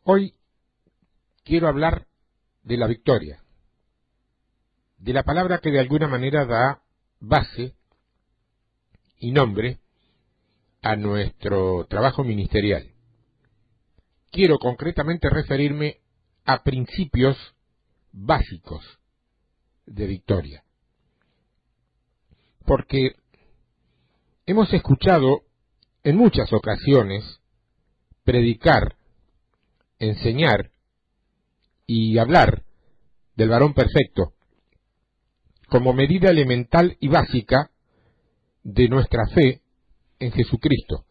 Hoy quiero hablar de la victoria, de la palabra que de alguna manera da base y nombre a nuestro trabajo ministerial. Quiero concretamente referirme a principios básicos de victoria, porque hemos escuchado en muchas ocasiones predicar, enseñar y hablar del varón perfecto como medida elemental y básica de nuestra fe en Jesucristo.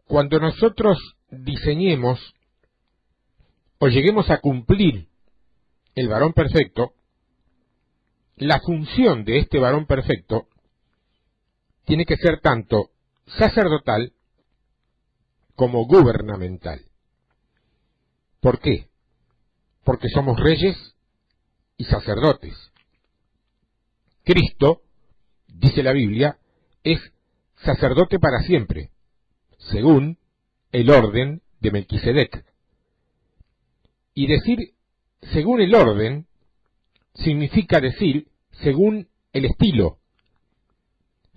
Cuando nosotros diseñemos o lleguemos a cumplir el varón perfecto, la función de este varón perfecto tiene que ser tanto sacerdotal como gubernamental. ¿Por qué? Porque somos reyes y sacerdotes. Cristo, dice la Biblia, es sacerdote para siempre, según el orden de Melquisedec. Y decir según el orden significa decir según el estilo,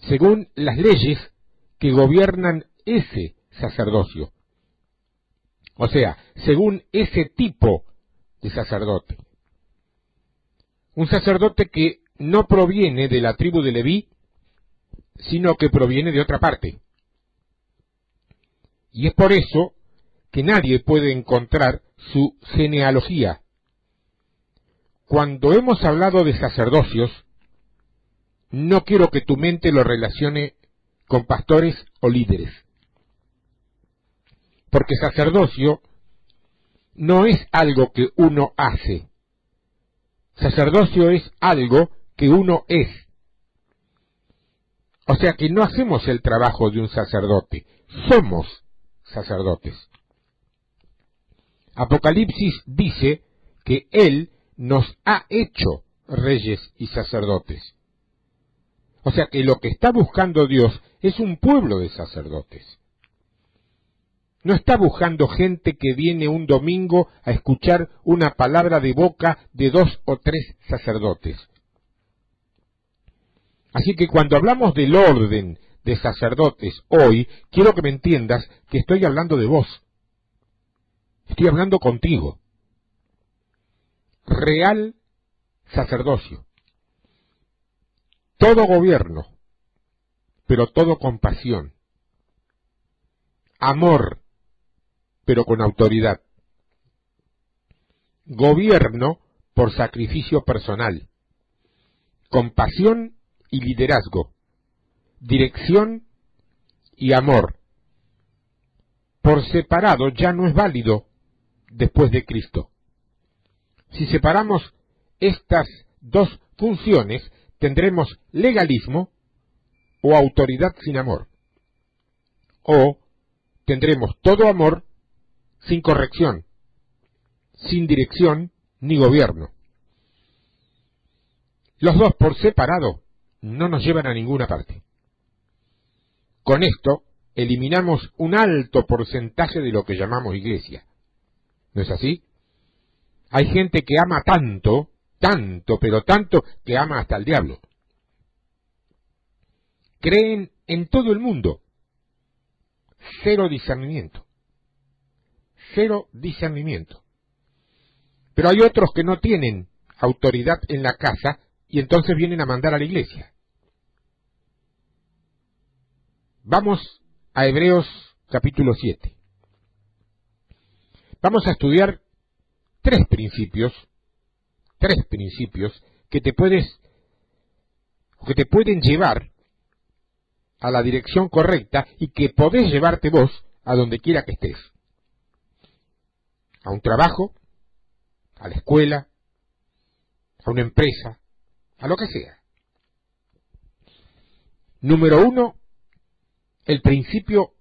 según las leyes que gobiernan ese sacerdocio. O sea, según ese tipo de sacerdote. Un sacerdote que no proviene de la tribu de Leví, sino que proviene de otra parte. Y es por eso que nadie puede encontrar su genealogía. Cuando hemos hablado de sacerdocios, no quiero que tu mente lo relacione con pastores o líderes. Porque sacerdocio no es algo que uno hace. Sacerdocio es algo que uno es. O sea que no hacemos el trabajo de un sacerdote, somos sacerdotes. Apocalipsis dice que Él nos ha hecho reyes y sacerdotes. O sea que lo que está buscando Dios es un pueblo de sacerdotes. No está buscando gente que viene un domingo a escuchar una palabra de boca de 2 o 3 sacerdotes. Así que cuando hablamos del orden de sacerdotes hoy, quiero que me entiendas que estoy hablando de vos. Estoy hablando contigo. Real sacerdocio. Todo gobierno, pero todo con pasión. Amor, pero con autoridad. Gobierno por sacrificio personal. Compasión y liderazgo. Dirección y amor. Por separado ya no es válido después de Cristo. Si separamos estas dos funciones, tendremos legalismo o autoridad sin amor. O tendremos todo amor sin corrección, sin dirección ni gobierno. Los dos por separado no nos llevan a ninguna parte. Con esto eliminamos un alto porcentaje de lo que llamamos iglesia. ¿No es así? Hay gente que ama tanto, pero tanto, que ama hasta el diablo. Creen en todo el mundo. Cero discernimiento. Cero discernimiento. Pero hay otros que no tienen autoridad en la casa y entonces vienen a mandar a la iglesia. Vamos a Hebreos capítulo 7. Vamos a estudiar tres principios que te pueden llevar a la dirección correcta y que podés llevarte vos a donde quiera que estés. A un trabajo, a la escuela, a una empresa, a lo que sea. Número 1, el principio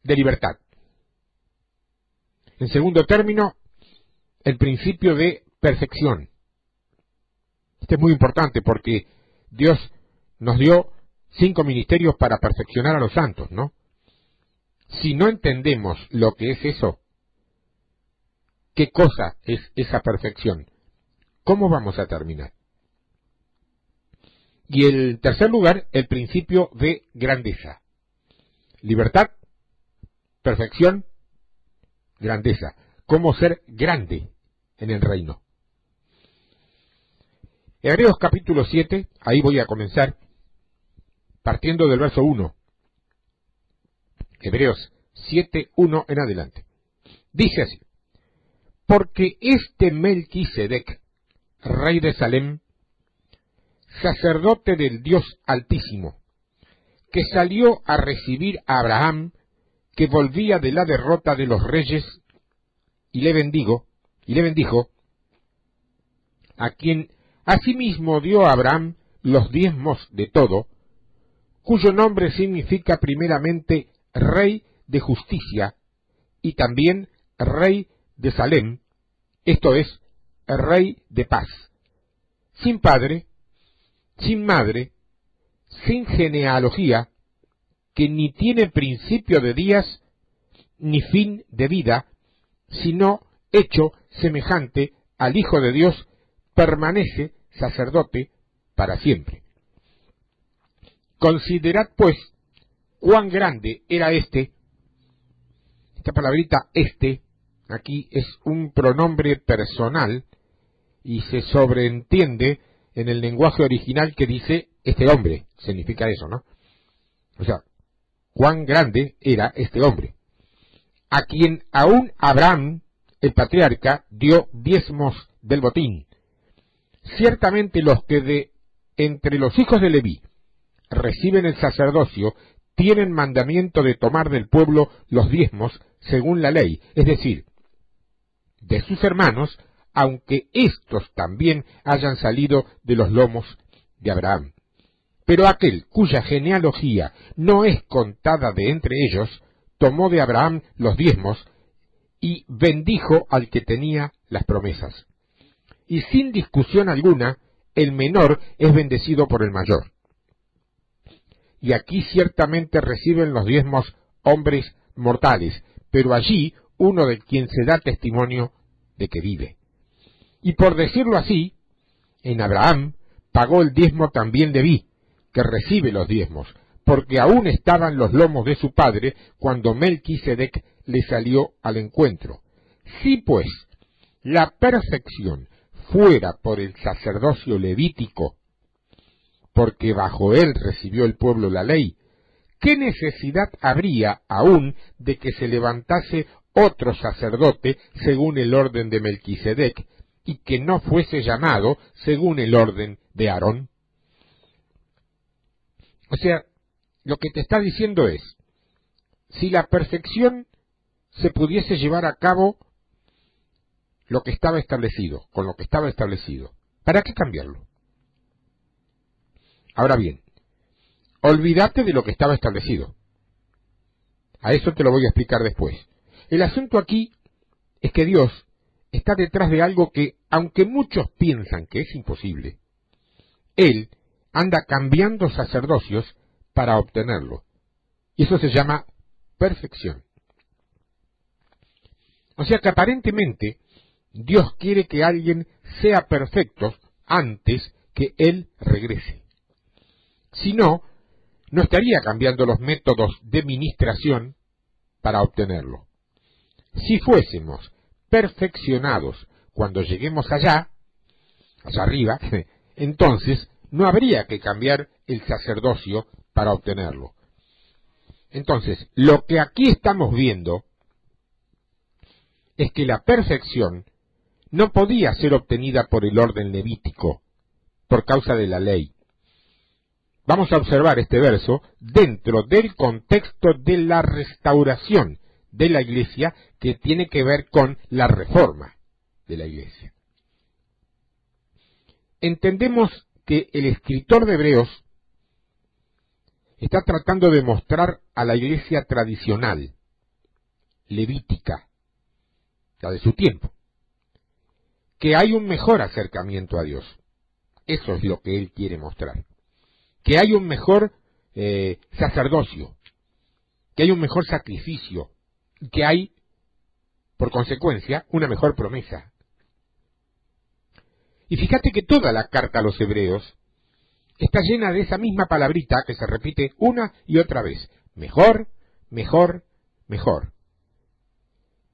de libertad. En segundo término, el principio de perfección. Este es muy importante porque Dios nos dio 5 ministerios para perfeccionar a los santos, ¿no? Si no entendemos lo que es eso, ¿Qué cosa es esa perfección? ¿Cómo vamos a terminar? Y en tercer lugar, el principio de grandeza. Libertad, perfección, grandeza. ¿Cómo ser grande en el reino? Hebreos capítulo 7, ahí voy a comenzar, partiendo del verso 1. Hebreos 7, 1 en adelante. Dice así: porque este Melquisedec, rey de Salem, sacerdote del Dios Altísimo, que salió a recibir a Abraham, que volvía de la derrota de los reyes, y le bendijo, a quien asimismo dio a Abraham los diezmos de todo, cuyo nombre significa primeramente Rey de Justicia, y también Rey de Salem, esto es, Rey de Paz, sin padre, sin madre, sin genealogía, que ni tiene principio de días, ni fin de vida, sino hecho semejante al Hijo de Dios, permanece sacerdote para siempre. Considerad, pues, cuán grande era esta palabrita aquí es un pronombre personal, y se sobreentiende en el lenguaje original que dice este hombre, significa eso, ¿no? O sea, cuán grande era este hombre, a quien aún Abraham, el patriarca, dio diezmos del botín. Ciertamente los que de entre los hijos de Leví reciben el sacerdocio tienen mandamiento de tomar del pueblo los diezmos según la ley, es decir, de sus hermanos, aunque éstos también hayan salido de los lomos de Abraham. Pero aquel cuya genealogía no es contada de entre ellos, tomó de Abraham los diezmos y bendijo al que tenía las promesas. Y sin discusión alguna, el menor es bendecido por el mayor. Y aquí ciertamente reciben los diezmos hombres mortales, pero allí uno de quien se da testimonio de que vive. Y por decirlo así, en Abraham pagó el diezmo también Leví, que recibe los diezmos, porque aún estaban los lomos de su padre cuando Melquisedec le salió al encuentro. Si pues la perfección fuera por el sacerdocio levítico, porque bajo él recibió el pueblo la ley, ¿qué necesidad habría aún de que se levantase otro sacerdote según el orden de Melquisedec, y que no fuese llamado según el orden de Aarón? O sea, lo que te está diciendo es, si la perfección se pudiese llevar a cabo lo que estaba establecido, con lo que estaba establecido, ¿para qué cambiarlo? Ahora bien, olvídate de lo que estaba establecido. A eso te lo voy a explicar después. El asunto aquí es que Dios está detrás de algo que, aunque muchos piensan que es imposible, Él anda cambiando sacerdocios para obtenerlo. Y eso se llama perfección. O sea que aparentemente Dios quiere que alguien sea perfecto antes que Él regrese. Si no, no estaría cambiando los métodos de ministración para obtenerlo. Si fuésemos perfeccionados cuando lleguemos allá arriba, entonces no habría que cambiar el sacerdocio para obtenerlo. Entonces, lo que aquí estamos viendo es que la perfección no podía ser obtenida por el orden levítico, por causa de la ley. Vamos a observar este verso dentro del contexto de la restauración de la iglesia, que tiene que ver con la reforma de la iglesia. Entendemos que el escritor de Hebreos está tratando de mostrar a la iglesia tradicional, levítica, la de su tiempo, que hay un mejor acercamiento a Dios. Eso es lo que él quiere mostrar. Que hay un mejor sacerdocio, que hay un mejor sacrificio, que hay por consecuencia, una mejor promesa. Y fíjate que toda la carta a los hebreos está llena de esa misma palabrita que se repite una y otra vez. Mejor, mejor, mejor.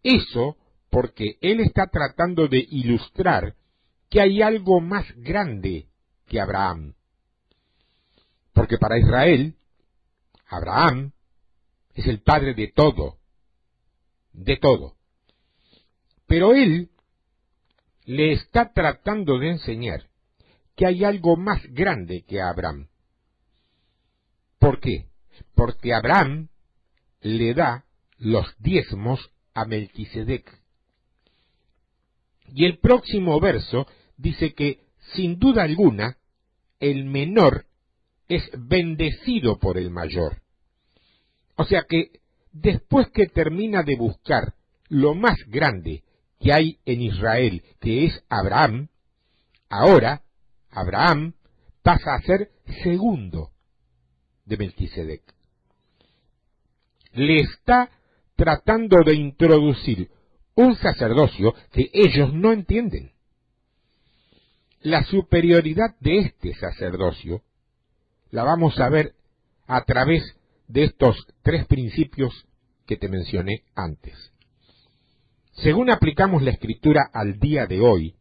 Eso porque él está tratando de ilustrar que hay algo más grande que Abraham. Porque para Israel, Abraham es el padre de todo, de todo. Pero él le está tratando de enseñar que hay algo más grande que Abraham. ¿Por qué? Porque Abraham le da los diezmos a Melquisedec. Y el próximo verso dice que, sin duda alguna, el menor es bendecido por el mayor. O sea que, después que termina de buscar lo más grande que hay en Israel, que es Abraham, ahora Abraham pasa a ser segundo de Melquisedec. Le está tratando de introducir un sacerdocio que ellos no entienden. La superioridad de este sacerdocio la vamos a ver a través de estos tres principios que te mencioné antes. Según aplicamos la Escritura al día de hoy,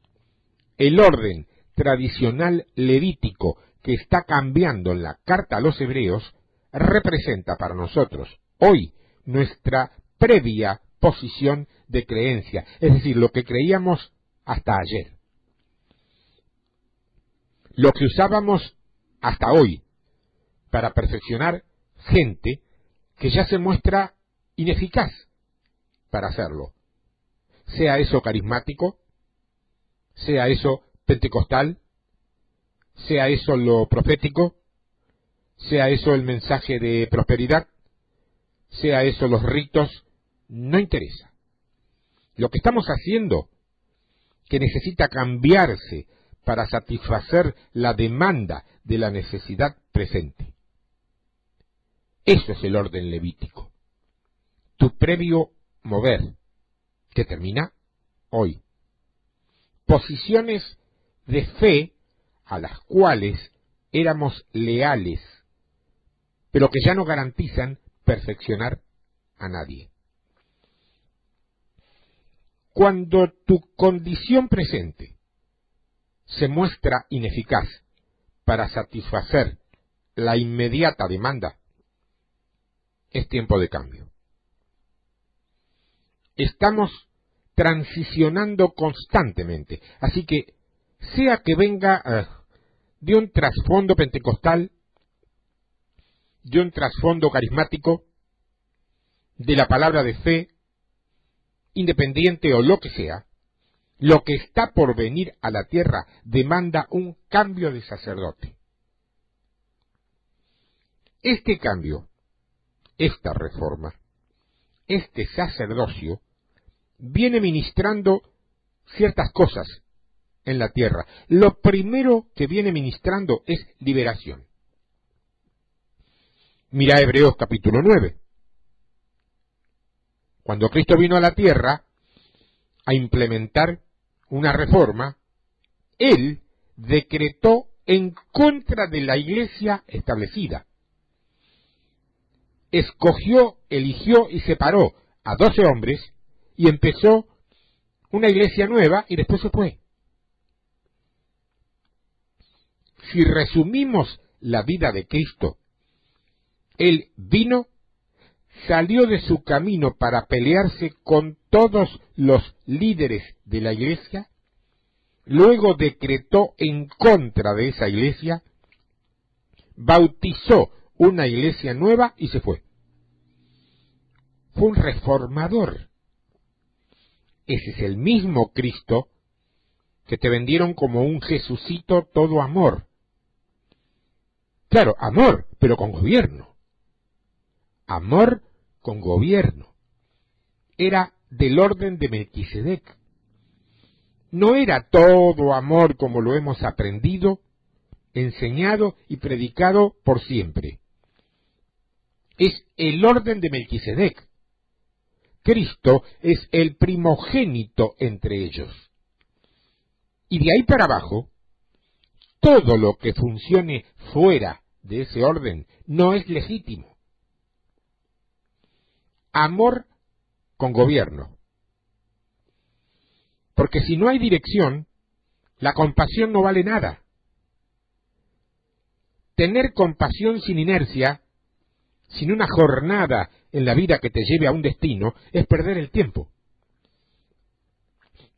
el orden tradicional levítico que está cambiando en la carta a los hebreos representa para nosotros hoy nuestra previa posición de creencia, es decir, lo que creíamos hasta ayer. Lo que usábamos hasta hoy para perfeccionar gente que ya se muestra ineficaz para hacerlo. Sea eso carismático, sea eso pentecostal, sea eso lo profético, sea eso el mensaje de prosperidad, sea eso los ritos, no interesa. Lo que estamos haciendo, que necesita cambiarse para satisfacer la demanda de la necesidad presente. Eso es el orden levítico. Tu previo mover, que termina hoy. Posiciones de fe a las cuales éramos leales, pero que ya no garantizan perfeccionar a nadie. Cuando tu condición presente se muestra ineficaz para satisfacer la inmediata demanda, es tiempo de cambio. Estamos transicionando constantemente, así que sea que venga de un trasfondo pentecostal, de un trasfondo carismático, de la palabra de fe, independiente o lo que sea, lo que está por venir a la tierra demanda un cambio de sacerdote. Este cambio, esta reforma, este sacerdocio, viene ministrando ciertas cosas en la tierra. Lo primero que viene ministrando es liberación. Mira Hebreos capítulo 9. Cuando Cristo vino a la tierra a implementar una reforma, Él decretó en contra de la iglesia establecida. Escogió, eligió y separó a 12 hombres y empezó una iglesia nueva y después se fue. Si resumimos la vida de Cristo, Él vino, salió de su camino para pelearse con todos los líderes de la iglesia, luego decretó en contra de esa iglesia, bautizó una iglesia nueva y se fue. Fue un reformador. Ese es el mismo Cristo que te vendieron como un Jesucito todo amor. Claro, amor, pero con gobierno. Amor con gobierno. Era del orden de Melquisedec. No era todo amor como lo hemos aprendido, enseñado y predicado por siempre. Es el orden de Melquisedec. Cristo es el primogénito entre ellos. Y de ahí para abajo, todo lo que funcione fuera de ese orden no es legítimo. Amor con gobierno. Porque si no hay dirección, la compasión no vale nada. Tener compasión sin inercia, sin una jornada en la vida que te lleve a un destino, es perder el tiempo.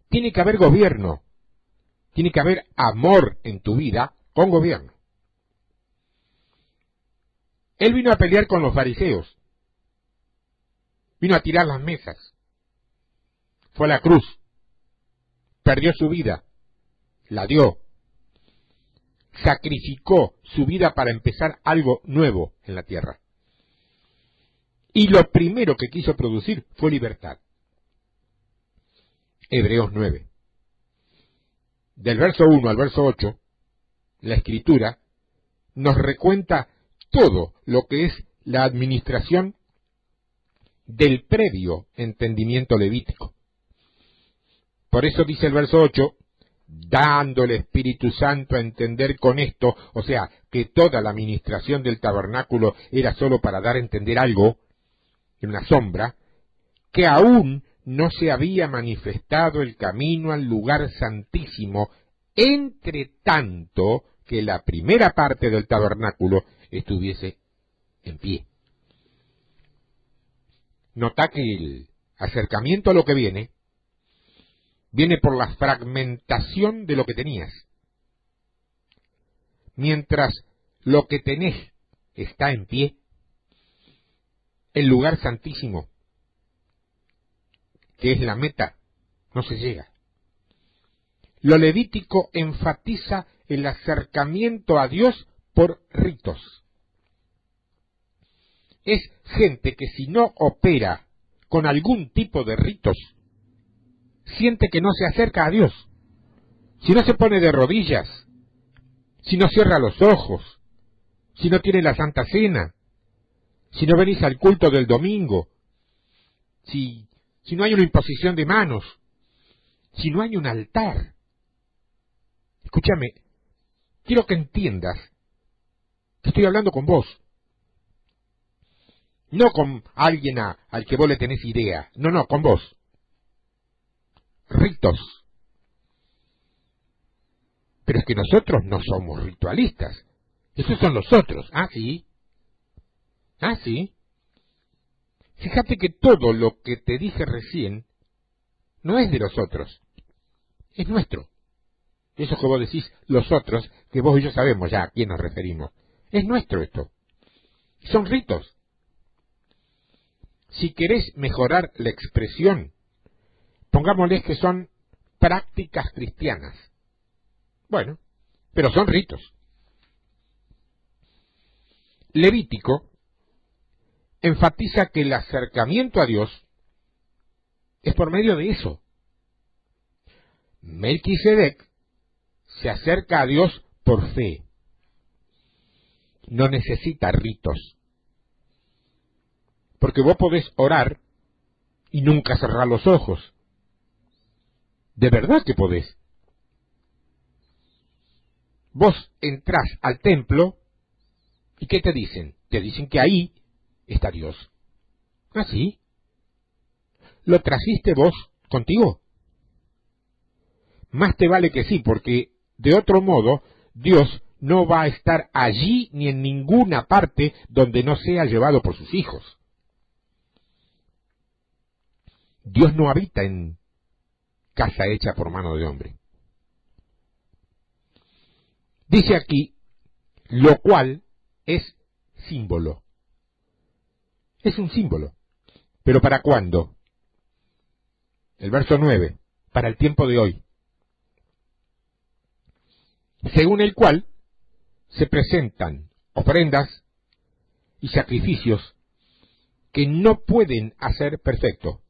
Tiene que haber gobierno, tiene que haber amor en tu vida con gobierno. Él vino a pelear con los fariseos, vino a tirar las mesas, fue a la cruz, perdió su vida, la dio, sacrificó su vida para empezar algo nuevo en la tierra. Y lo primero que quiso producir fue libertad. Hebreos 9. Del verso 1 al verso 8, la Escritura nos recuenta todo lo que es la administración del previo entendimiento levítico. Por eso dice el verso 8, dando el Espíritu Santo a entender con esto, o sea, que toda la administración del tabernáculo era solo para dar a entender algo, en una sombra, que aún no se había manifestado el camino al lugar santísimo, entre tanto que la primera parte del tabernáculo estuviese en pie. Nota que el acercamiento a lo que viene por la fragmentación de lo que tenías. Mientras lo que tenés está en pie, el lugar santísimo, que es la meta, no se llega. Lo levítico enfatiza el acercamiento a Dios por ritos. Es gente que si no opera con algún tipo de ritos, siente que no se acerca a Dios. Si no se pone de rodillas, si no cierra los ojos, si no tiene la Santa Cena, si no venís al culto del domingo, si no hay una imposición de manos, si no hay un altar. Escúchame, quiero que entiendas que estoy hablando con vos, no con alguien al que vos le tenés idea, no, con vos. Ritos. Pero es que nosotros no somos ritualistas, esos son los otros. Ah, sí. Fíjate que todo lo que te dije recién no es de los otros, es nuestro. Eso que vos decís, los otros, que vos y yo sabemos ya a quién nos referimos. Es nuestro esto. Son ritos. Si querés mejorar la expresión, pongámosles que son prácticas cristianas. Bueno, pero son ritos. Levítico enfatiza que el acercamiento a Dios es por medio de eso. Melquisedec se acerca a Dios por fe. No necesita ritos. Porque vos podés orar y nunca cerrar los ojos. De verdad que podés. Vos entrás al templo y ¿qué te dicen? Te dicen que ahí está Dios. ¿Ah, sí? ¿Lo trajiste vos contigo? Más te vale que sí, porque de otro modo Dios no va a estar allí ni en ninguna parte donde no sea llevado por sus hijos. Dios no habita en casa hecha por mano de hombre. Dice aquí, lo cual es símbolo. Es un símbolo. ¿Pero para cuándo? El verso 9, para el tiempo de hoy. Según el cual se presentan ofrendas y sacrificios que no pueden hacer perfecto.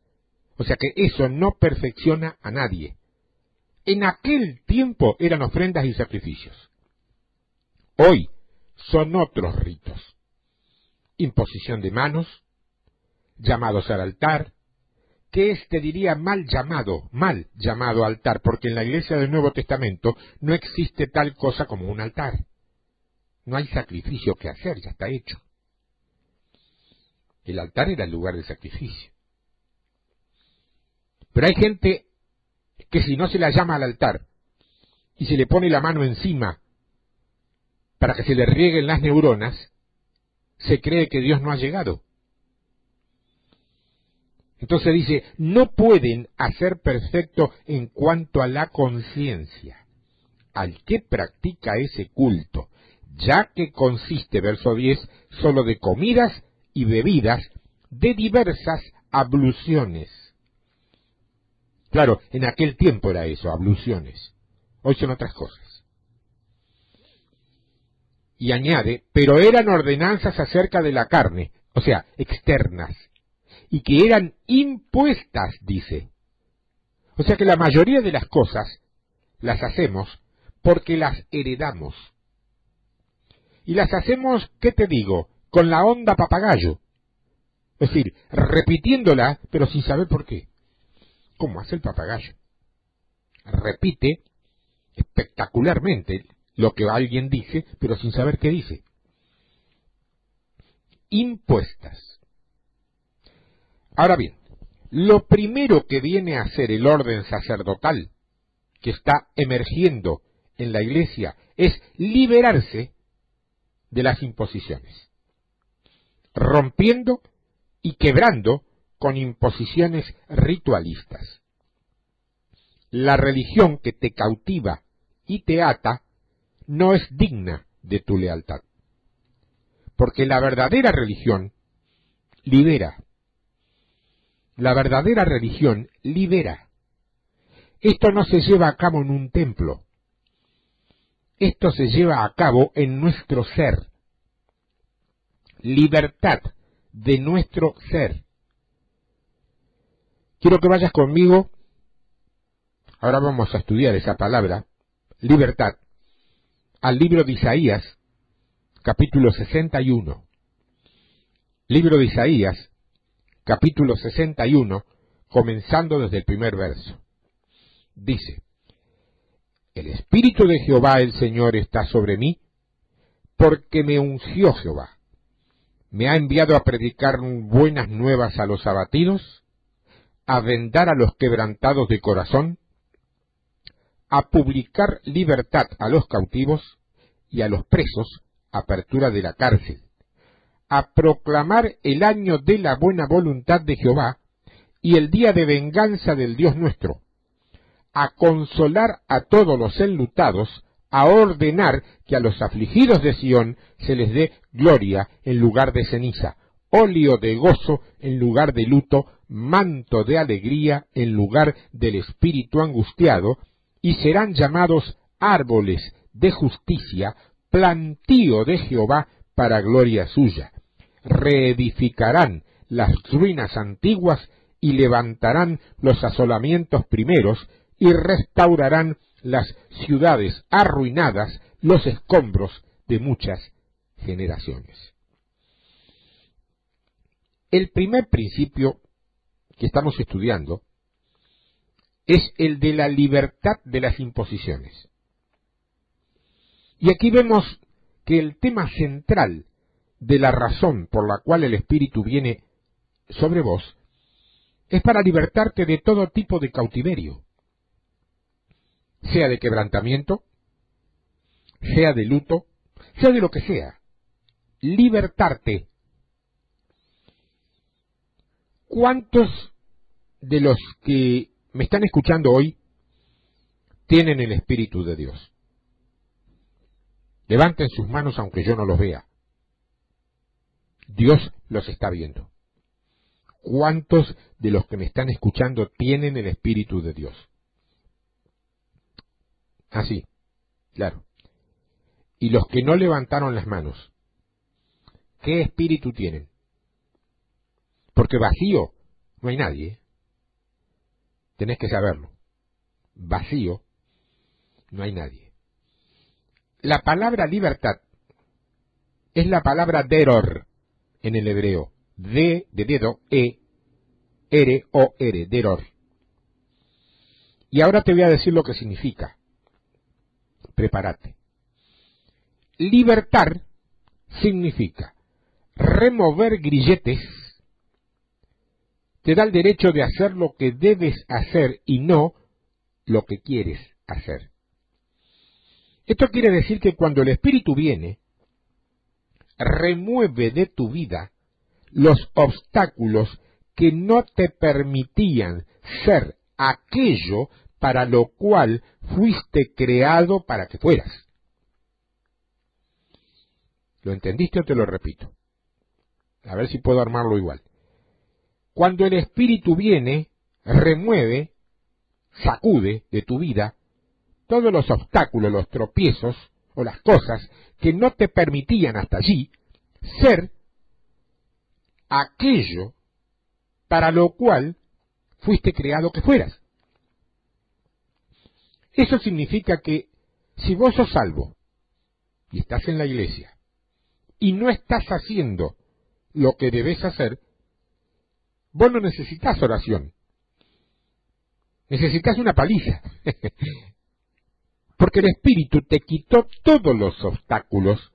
O sea que eso no perfecciona a nadie. En aquel tiempo eran ofrendas y sacrificios. Hoy son otros ritos. Imposición de manos, llamados al altar, que es, te diría, mal llamado altar, porque en la Iglesia del Nuevo Testamento no existe tal cosa como un altar. No hay sacrificio que hacer, ya está hecho. El altar era el lugar de sacrificio. Pero hay gente que si no se la llama al altar y se le pone la mano encima para que se le rieguen las neuronas, se cree que Dios no ha llegado. Entonces dice, no pueden hacer perfecto en cuanto a la conciencia al que practica ese culto, ya que consiste, verso 10, solo de comidas y bebidas de diversas abluciones. Claro, en aquel tiempo era eso, abluciones. Hoy son otras cosas. Y añade, pero eran ordenanzas acerca de la carne, o sea, externas, y que eran impuestas, dice. O sea que la mayoría de las cosas las hacemos porque las heredamos. Y las hacemos, ¿qué te digo?, con la onda papagayo. Es decir, repitiéndola, pero sin saber por qué. ¿Cómo hace el papagayo? Repite espectacularmente lo que alguien dice, pero sin saber qué dice. Impuestas. Ahora bien, lo primero que viene a ser el orden sacerdotal que está emergiendo en la Iglesia es liberarse de las imposiciones, rompiendo y quebrando con imposiciones ritualistas. La religión que te cautiva y te ata no es digna de tu lealtad, porque la verdadera religión libera. La verdadera religión libera. Esto no se lleva a cabo en un templo. Esto se lleva a cabo en nuestro ser. Libertad de nuestro ser. Quiero que vayas conmigo, ahora vamos a estudiar esa palabra, libertad, al libro de Isaías, capítulo 61. Libro de Isaías, capítulo 61, comenzando desde el primer verso. Dice, el Espíritu de Jehová el Señor está sobre mí, porque me ungió Jehová. Me ha enviado a predicar buenas nuevas a los abatidos, a vendar a los quebrantados de corazón, a publicar libertad a los cautivos y a los presos apertura de la cárcel, a proclamar el año de la buena voluntad de Jehová y el día de venganza del Dios nuestro, a consolar a todos los enlutados, a ordenar que a los afligidos de Sión se les dé gloria en lugar de ceniza, óleo de gozo en lugar de luto, manto de alegría en lugar del espíritu angustiado, y serán llamados árboles de justicia, plantío de Jehová para gloria suya. Reedificarán las ruinas antiguas y levantarán los asolamientos primeros y restaurarán las ciudades arruinadas, los escombros de muchas generaciones. El primer principio que estamos estudiando es el de la libertad de las imposiciones. Y aquí vemos que el tema central de la razón por la cual el Espíritu viene sobre vos es para libertarte de todo tipo de cautiverio, sea de quebrantamiento, sea de luto, sea de lo que sea. Libertarte. ¿Cuántos de los que me están escuchando hoy tienen el Espíritu de Dios? Levanten sus manos aunque yo no los vea. Dios los está viendo. ¿Cuántos de los que me están escuchando tienen el Espíritu de Dios? Así, claro. Y los que no levantaron las manos, ¿qué espíritu tienen? Porque vacío no hay nadie, ¿eh? Tenés que saberlo. Vacío no hay nadie. La palabra libertad es la palabra deror en el hebreo. De dedo, R-O-R, deror. Y ahora te voy a decir lo que significa. Prepárate. Libertar significa remover grilletes, te da el derecho de hacer lo que debes hacer y no lo que quieres hacer. Esto quiere decir que cuando el Espíritu viene, remueve de tu vida los obstáculos que no te permitían ser aquello para lo cual fuiste creado para que fueras. ¿Lo entendiste o te lo repito? A ver si puedo armarlo igual. Cuando el Espíritu viene, remueve, sacude de tu vida todos los obstáculos, los tropiezos o las cosas que no te permitían hasta allí ser aquello para lo cual fuiste creado que fueras. Eso significa que si vos sos salvo y estás en la iglesia y no estás haciendo lo que debes hacer, vos no necesitas oración. Necesitas una paliza. Porque el Espíritu te quitó todos los obstáculos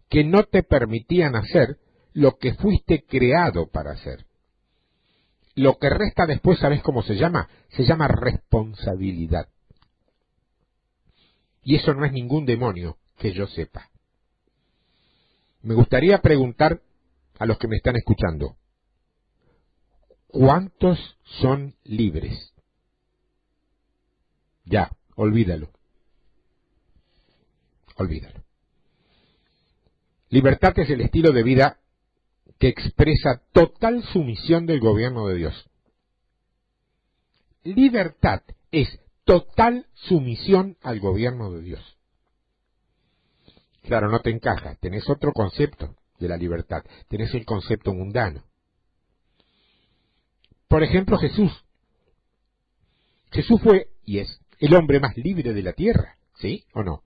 que no te permitían hacer lo que fuiste creado para hacer. Lo que resta después, ¿sabes cómo se llama? Se llama responsabilidad. Y eso no es ningún demonio que yo sepa. Me gustaría preguntar a los que me están escuchando, ¿cuántos son libres? Ya, olvídalo. Olvídalo. Libertad es el estilo de vida que expresa total sumisión del gobierno de Dios. Libertad es total sumisión al gobierno de Dios. Claro, no te encaja, tenés otro concepto de la libertad, tenés el concepto mundano. Por ejemplo, Jesús. Jesús fue y es el hombre más libre de la tierra, ¿sí o no?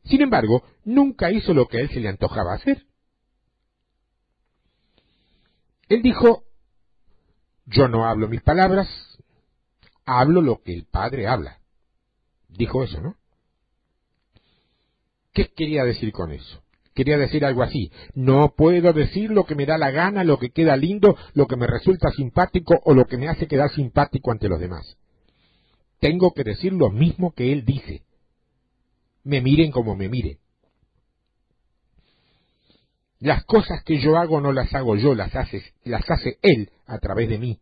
Sin embargo, nunca hizo lo que a él se le antojaba hacer. Él dijo, yo no hablo mis palabras, hablo lo que el Padre habla. Dijo eso, ¿no? ¿Qué quería decir con eso? Quería decir algo así, no puedo decir lo que me da la gana, lo que queda lindo, lo que me resulta simpático o lo que me hace quedar simpático ante los demás. Tengo que decir lo mismo que él dice. Me miren como me miren. Las cosas que yo hago no las hago yo, las hace él a través de mí.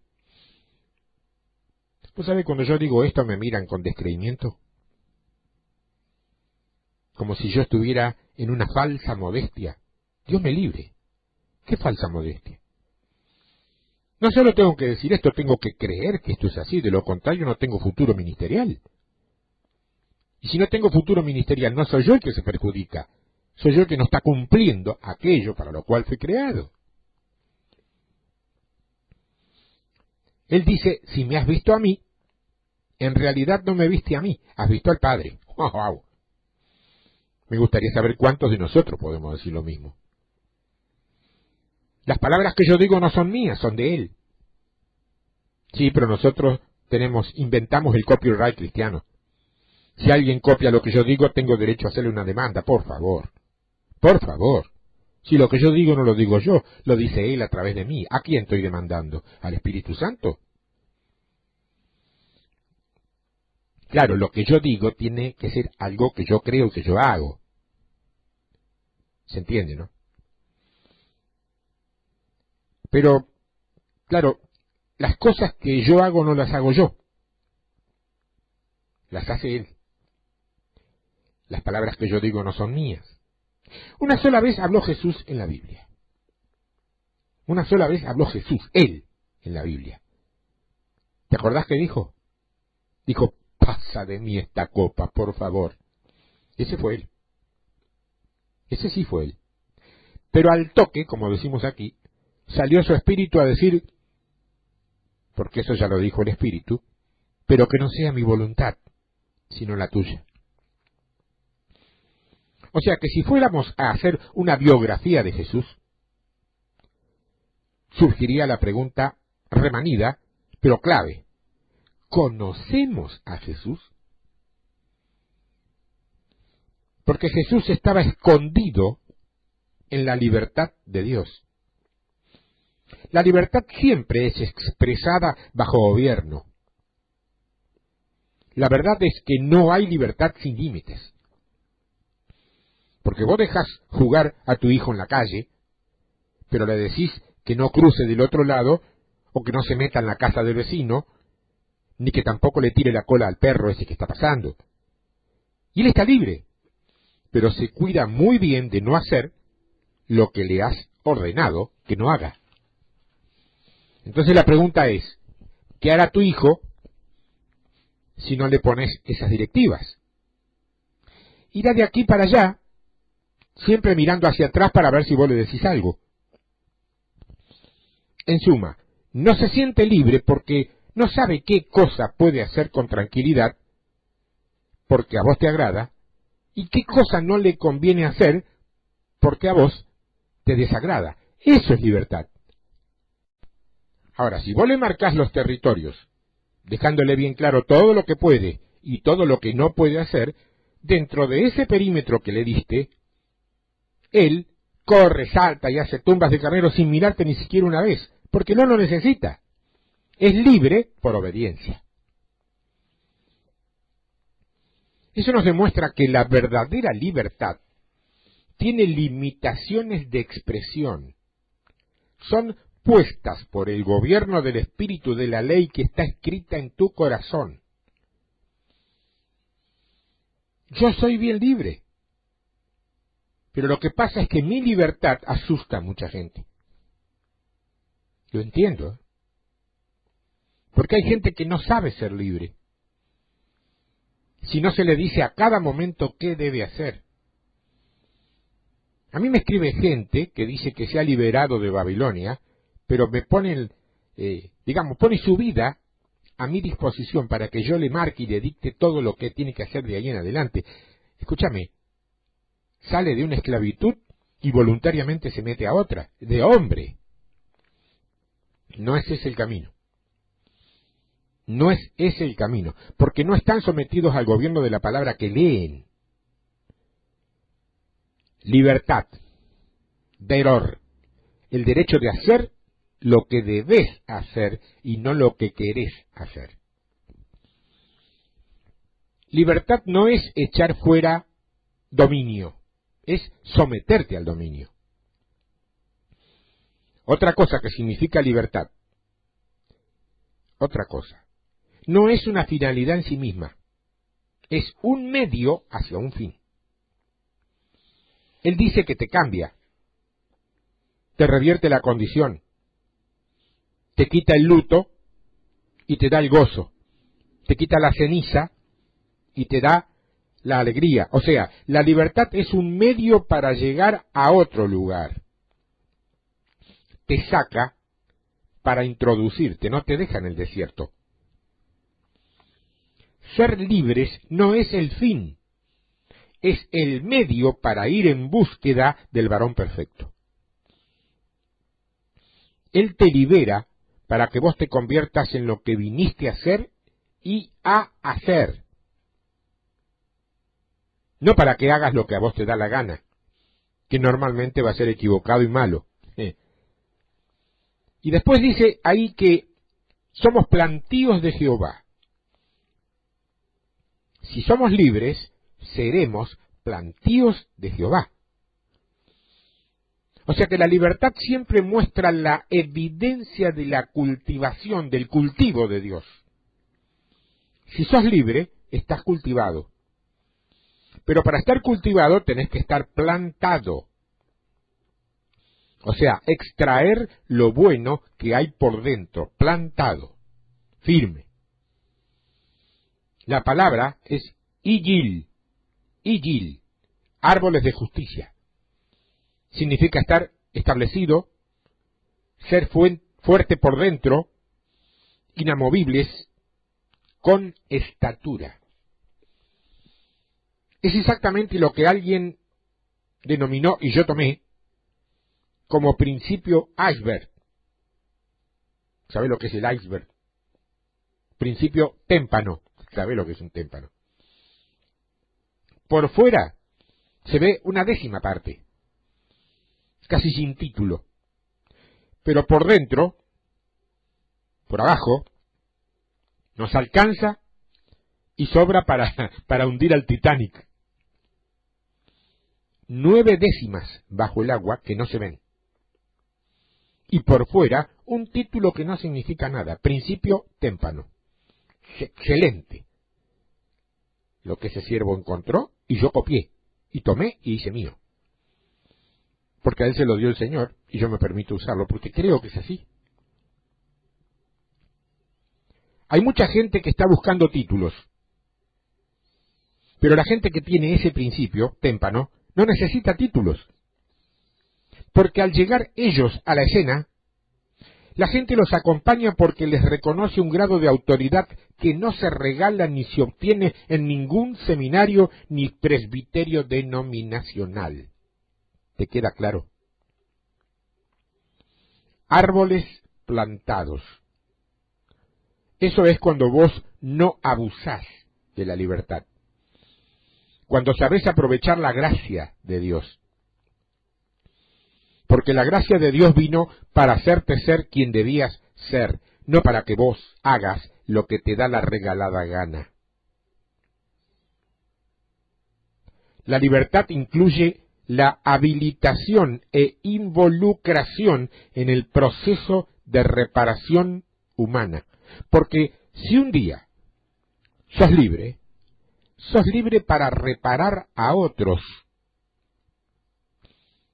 ¿Vos sabés cuando yo digo esto me miran con descreimiento? Como si yo estuviera en una falsa modestia. Dios me libre. ¿Qué falsa modestia? No solo tengo que decir esto, tengo que creer que esto es así, de lo contrario no tengo futuro ministerial. Y si no tengo futuro ministerial, no soy yo el que se perjudica, soy yo el que no está cumpliendo aquello para lo cual fui creado. Él dice, si me has visto a mí, en realidad no me viste a mí, has visto al Padre. ¡Wow! Me gustaría saber cuántos de nosotros podemos decir lo mismo. Las palabras que yo digo no son mías, son de Él. Sí, pero nosotros inventamos el copyright cristiano. Si alguien copia lo que yo digo, tengo derecho a hacerle una demanda, por favor. Por favor. Si lo que yo digo no lo digo yo, lo dice Él a través de mí. ¿A quién estoy demandando? ¿Al Espíritu Santo? Claro, lo que yo digo tiene que ser algo que yo creo que yo hago. ¿Se entiende, no? Pero, claro, las cosas que yo hago no las hago yo. Las hace Él. Las palabras que yo digo no son mías. Una sola vez habló Jesús en la Biblia. Una sola vez habló Jesús, Él, en la Biblia. ¿Te acordás qué dijo? Dijo, pasa de mí esta copa, por favor. Ese fue Él. Ese sí fue Él. Pero al toque, como decimos aquí, salió su espíritu a decir, porque eso ya lo dijo el Espíritu, pero que no sea mi voluntad, sino la tuya. O sea que si fuéramos a hacer una biografía de Jesús, surgiría la pregunta, remanida, pero clave. ¿Conocemos a Jesús? Porque Jesús estaba escondido en la libertad de Dios. La libertad siempre es expresada bajo gobierno. La verdad es que no hay libertad sin límites. Porque vos dejas jugar a tu hijo en la calle, pero le decís que no cruce del otro lado, o que no se meta en la casa del vecino, ni que tampoco le tire la cola al perro ese que está pasando. Y él está libre, pero se cuida muy bien de no hacer lo que le has ordenado que no haga. Entonces la pregunta es, ¿qué hará tu hijo si no le pones esas directivas? Irá de aquí para allá, siempre mirando hacia atrás para ver si vos le decís algo. En suma, no se siente libre porque no sabe qué cosa puede hacer con tranquilidad, porque a vos te agrada, y qué cosa no le conviene hacer, porque a vos te desagrada. Eso es libertad. Ahora, si vos le marcás los territorios, dejándole bien claro todo lo que puede y todo lo que no puede hacer, dentro de ese perímetro que le diste, él corre, salta y hace tumbas de carnero sin mirarte ni siquiera una vez, porque no lo necesita. Es libre por obediencia. Eso nos demuestra que la verdadera libertad tiene limitaciones de expresión. Son puestas por el gobierno del espíritu de la ley que está escrita en tu corazón. Yo soy bien libre, pero lo que pasa es que mi libertad asusta a mucha gente. Lo entiendo, ¿eh? Porque hay gente que no sabe ser libre. Si no se le dice a cada momento qué debe hacer. A mí me escribe gente que dice que se ha liberado de Babilonia, pero me ponen, pone su vida a mi disposición para que yo le marque y le dicte todo lo que tiene que hacer de ahí en adelante. Escúchame, sale de una esclavitud y voluntariamente se mete a otra, de hombre. No es ese el camino. No es ese el camino, porque no están sometidos al gobierno de la palabra que leen. Libertad, deror, el derecho de hacer lo que debes hacer y no lo que querés hacer. Libertad no es echar fuera dominio, es someterte al dominio. Otra cosa que significa libertad, otra cosa, no es una finalidad en sí misma, es un medio hacia un fin. Él dice que te cambia, te revierte la condición, te quita el luto y te da el gozo, te quita la ceniza y te da la alegría. O sea, la libertad es un medio para llegar a otro lugar. Te saca para introducirte, no te deja en el desierto. Ser libres no es el fin, es el medio para ir en búsqueda del varón perfecto. Él te libera para que vos te conviertas en lo que viniste a ser y a hacer. No para que hagas lo que a vos te da la gana, que normalmente va a ser equivocado y malo. Y después dice ahí que somos plantíos de Jehová. Si somos libres, seremos plantíos de Jehová. O sea que la libertad siempre muestra la evidencia de la cultivación, del cultivo de Dios. Si sos libre, estás cultivado. Pero para estar cultivado tenés que estar plantado. O sea, extraer lo bueno que hay por dentro, plantado, firme. La palabra es Iyil, árboles de justicia. Significa estar establecido, ser fuerte por dentro, inamovibles, con estatura. Es exactamente lo que alguien denominó, y yo tomé, como principio iceberg. ¿Sabe lo que es el iceberg? Principio témpano. ¿Sabe lo que es un témpano? Por fuera se ve una décima parte, casi sin título. Pero por dentro, por abajo, nos alcanza y sobra para hundir al Titanic. 9 décimas bajo el agua que no se ven. Y por fuera, un título que no significa nada. Principio témpano. Excelente. Lo que ese siervo encontró, y yo copié, y tomé y hice mío. Porque a él se lo dio el Señor, y yo me permito usarlo, porque creo que es así. Hay mucha gente que está buscando títulos, pero la gente que tiene ese principio, témpano, no necesita títulos. Porque al llegar ellos a la escena, la gente los acompaña porque les reconoce un grado de autoridad que no se regala ni se obtiene en ningún seminario ni presbiterio denominacional. ¿Te queda claro? Árboles plantados. Eso es cuando vos no abusás de la libertad. Cuando sabés aprovechar la gracia de Dios. Porque la gracia de Dios vino para hacerte ser quien debías ser, no para que vos hagas lo que te da la regalada gana. La libertad incluye la habilitación e involucración en el proceso de reparación humana. Porque si un día sos libre para reparar a otros.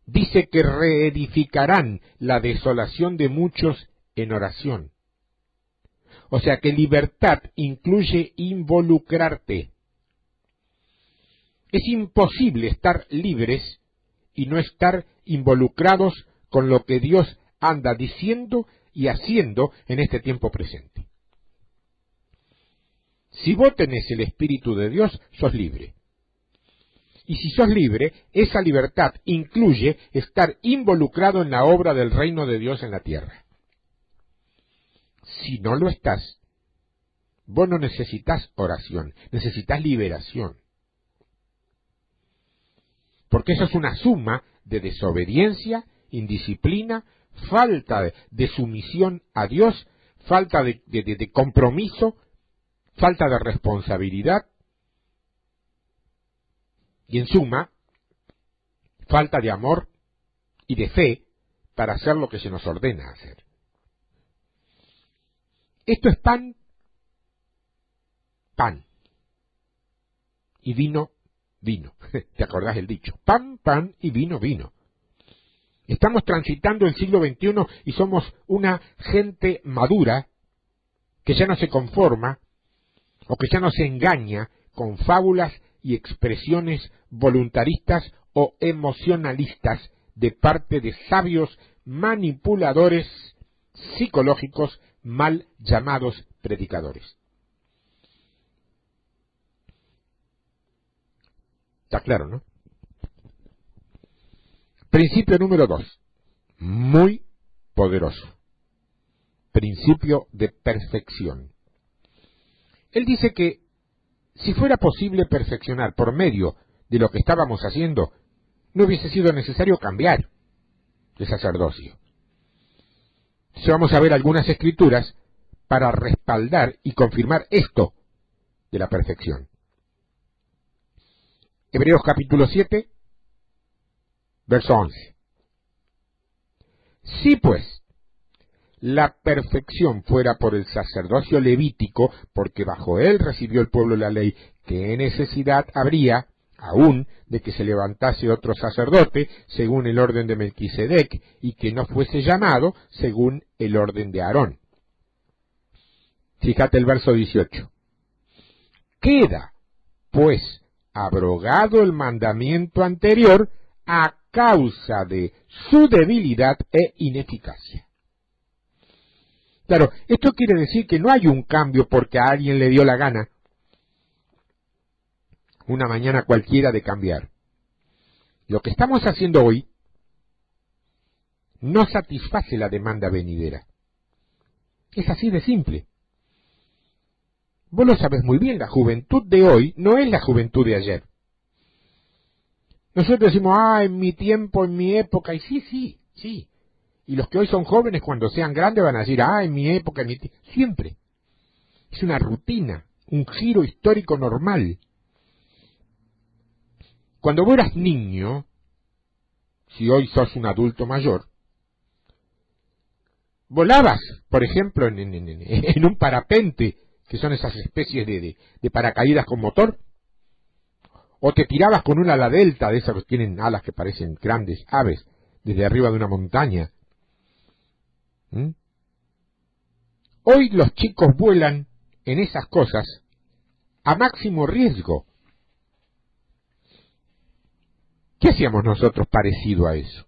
Dice que reedificarán la desolación de muchos en oración. O sea que libertad incluye involucrarte. Es imposible estar libres y no estar involucrados con lo que Dios anda diciendo y haciendo en este tiempo presente. Si vos tenés el Espíritu de Dios, sos libre. Y si sos libre, esa libertad incluye estar involucrado en la obra del reino de Dios en la tierra. Si no lo estás, vos no necesitas oración, necesitas liberación. Porque eso es una suma de desobediencia, indisciplina, falta de sumisión a Dios, falta de compromiso, falta de responsabilidad, y en suma, falta de amor y de fe para hacer lo que se nos ordena hacer. Esto es pan, pan, y vino, vino. ¿Te acordás del dicho? Pan, pan, y vino, vino. Estamos transitando el siglo XXI y somos una gente madura que ya no se conforma o que ya no se engaña con fábulas y expresiones voluntaristas o emocionalistas de parte de sabios manipuladores psicológicos mal llamados predicadores. Está claro, ¿no? Principio número 2, muy poderoso. Principio de perfección. Él dice que si fuera posible perfeccionar por medio de lo que estábamos haciendo, no hubiese sido necesario cambiar de sacerdocio. Entonces vamos a ver algunas escrituras para respaldar y confirmar esto de la perfección. Hebreos capítulo 7, verso 11. Si pues la perfección fuera por el sacerdocio levítico, porque bajo él recibió el pueblo la ley, ¿qué necesidad habría aún de que se levantase otro sacerdote según el orden de Melquisedec y que no fuese llamado según el orden de Aarón? Fíjate el verso 18. Queda, pues, abrogado el mandamiento anterior a causa de su debilidad e ineficacia. Claro, esto quiere decir que no hay un cambio porque a alguien le dio la gana una mañana cualquiera de cambiar. Lo que estamos haciendo hoy no satisface la demanda venidera. Es así de simple. Vos lo sabés muy bien, la juventud de hoy no es la juventud de ayer. Nosotros decimos, en mi tiempo, en mi época, y sí. Y los que hoy son jóvenes, cuando sean grandes, van a decir, en mi época, en mi tiempo. Siempre. Es una rutina, un giro histórico normal. Cuando vos eras niño, si hoy sos un adulto mayor, volabas, por ejemplo, en un parapente, que son esas especies de paracaídas con motor, o te tirabas con un ala delta, de esas que tienen alas que parecen grandes aves, desde arriba de una montaña. Hoy los chicos vuelan en esas cosas a máximo riesgo. ¿Qué hacíamos nosotros parecido a eso?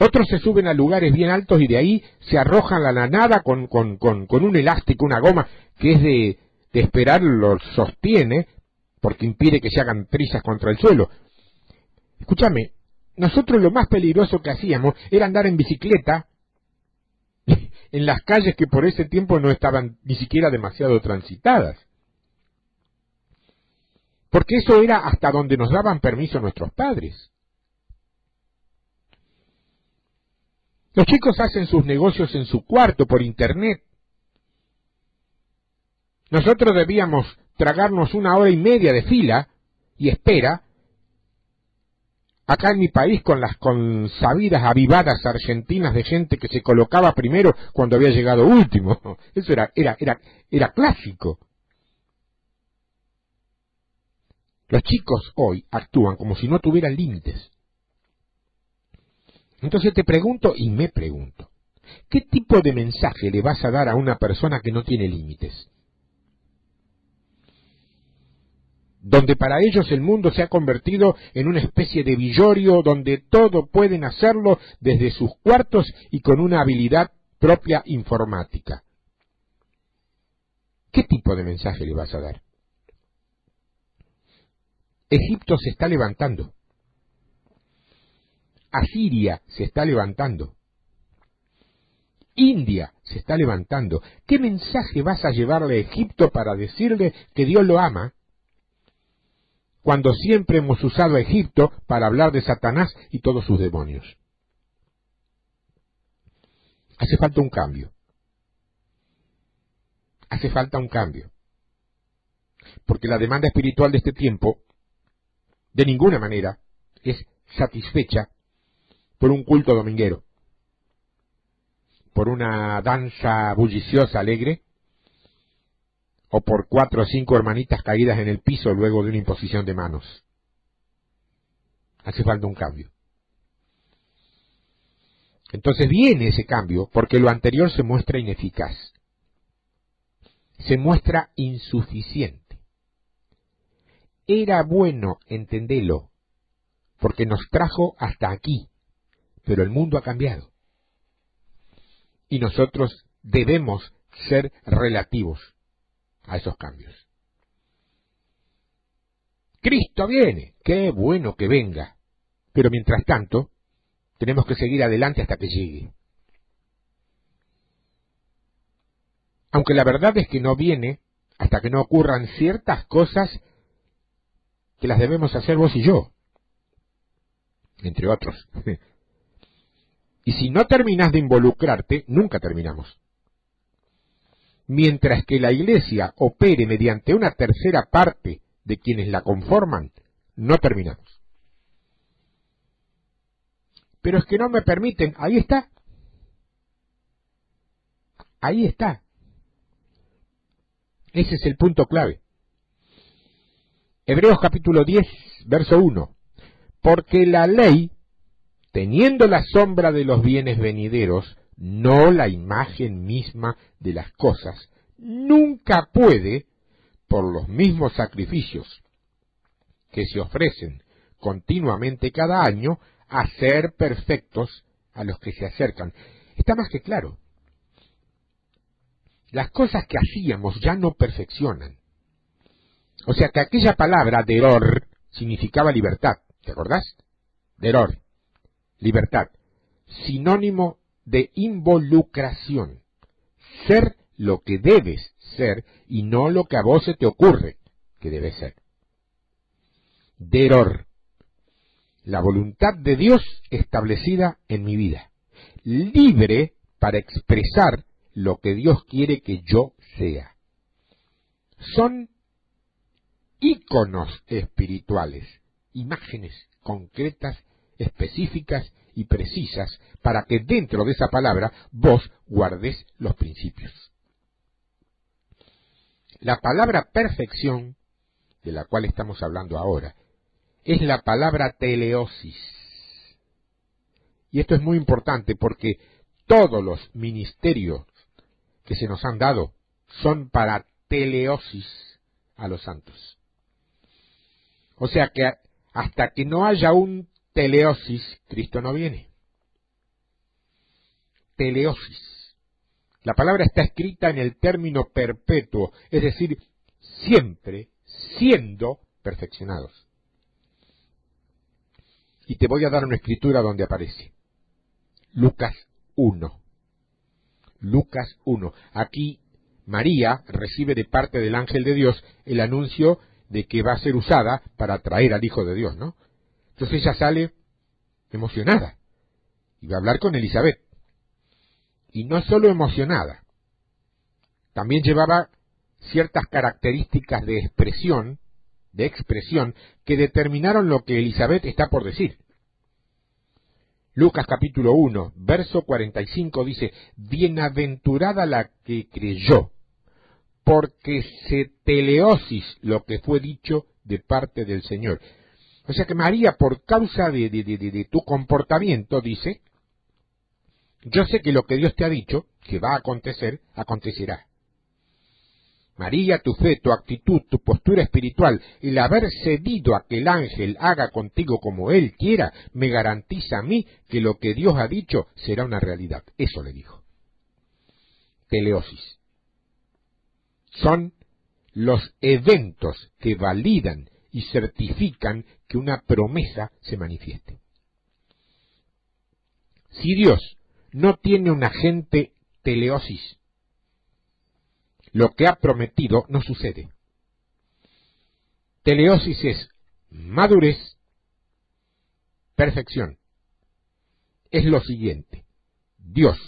Otros se suben a lugares bien altos y de ahí se arrojan a la nada con un elástico, una goma que es de esperar, los sostiene, porque impide que se hagan trizas contra el suelo. Escúchame, nosotros lo más peligroso que hacíamos era andar en bicicleta en las calles que por ese tiempo no estaban ni siquiera demasiado transitadas. Porque eso era hasta donde nos daban permiso nuestros padres. Los chicos hacen sus negocios en su cuarto por internet. Nosotros debíamos tragarnos 1 hora y media de fila y espera, acá en mi país con las consabidas avivadas argentinas de gente que se colocaba primero cuando había llegado último. Eso era clásico. Los chicos hoy actúan como si no tuvieran límites. Entonces te pregunto y me pregunto, ¿qué tipo de mensaje le vas a dar a una persona que no tiene límites? Donde para ellos el mundo se ha convertido en una especie de villorio donde todo pueden hacerlo desde sus cuartos y con una habilidad propia informática. ¿Qué tipo de mensaje le vas a dar? Egipto se está levantando. Asiria se está levantando. India se está levantando. ¿Qué mensaje vas a llevarle a Egipto para decirle que Dios lo ama, cuando siempre hemos usado a Egipto para hablar de Satanás y todos sus demonios? Hace falta un cambio. Hace falta un cambio. Porque la demanda espiritual de este tiempo, de ninguna manera, es satisfecha por un culto dominguero, por una danza bulliciosa, alegre, o por 4 o 5 hermanitas caídas en el piso luego de una imposición de manos. Hace falta un cambio. Entonces viene ese cambio porque lo anterior se muestra ineficaz, se muestra insuficiente. Era bueno entenderlo, porque nos trajo hasta aquí, pero el mundo ha cambiado. Y nosotros debemos ser relativos a esos cambios. Cristo viene, qué bueno que venga, pero mientras tanto tenemos que seguir adelante hasta que llegue. Aunque la verdad es que no viene hasta que no ocurran ciertas cosas que las debemos hacer vos y yo, entre otros. Y si no terminás de involucrarte, nunca terminamos. Mientras que la Iglesia opere mediante una tercera parte de quienes la conforman, no terminamos. Pero es que no me permiten, ahí está. Ahí está. Ese es el punto clave. Hebreos capítulo 10, verso 1. Porque la ley, teniendo la sombra de los bienes venideros, no la imagen misma de las cosas, nunca puede, por los mismos sacrificios que se ofrecen continuamente cada año, hacer perfectos a los que se acercan. Está más que claro. Las cosas que hacíamos ya no perfeccionan. O sea que aquella palabra, deror, significaba libertad. ¿Te acordás? Deror, libertad. Sinónimo de involucración. Ser lo que debes ser y no lo que a vos se te ocurre que debes ser. Deror, la voluntad de Dios establecida en mi vida, libre para expresar lo que Dios quiere que yo sea. Son íconos espirituales, imágenes concretas, específicas y precisas para que dentro de esa palabra vos guardes los principios. La palabra perfección, de la cual estamos hablando ahora, es la palabra teleosis. Y esto es muy importante porque todos los ministerios que se nos han dado son para teleosis a los santos. O sea que hasta que no haya un teleosis, Cristo no viene. Teleosis. La palabra está escrita en el término perpetuo, es decir, siempre siendo perfeccionados. Y te voy a dar una escritura donde aparece. Lucas 1. Lucas 1. Aquí María recibe de parte del ángel de Dios el anuncio de que va a ser usada para traer al Hijo de Dios, ¿no? Entonces ella sale emocionada y va a hablar con Elizabeth. Y no solo emocionada, también llevaba ciertas características de expresión, que determinaron lo que Elizabeth está por decir. Lucas capítulo 1, verso 45 dice, bienaventurada la que creyó, porque se teleosis lo que fue dicho de parte del Señor. O sea que María, por causa de tu comportamiento, dice, yo sé que lo que Dios te ha dicho, que va a acontecer, acontecerá. María, tu fe, tu actitud, tu postura espiritual, el haber cedido a que el ángel haga contigo como él quiera, me garantiza a mí que lo que Dios ha dicho será una realidad. Eso le dijo. Teleosis. Son los eventos que validan y certifican que una promesa se manifieste. Si Dios no tiene un agente teleosis, lo que ha prometido no sucede. Teleosis es madurez, perfección. Es lo siguiente. Dios,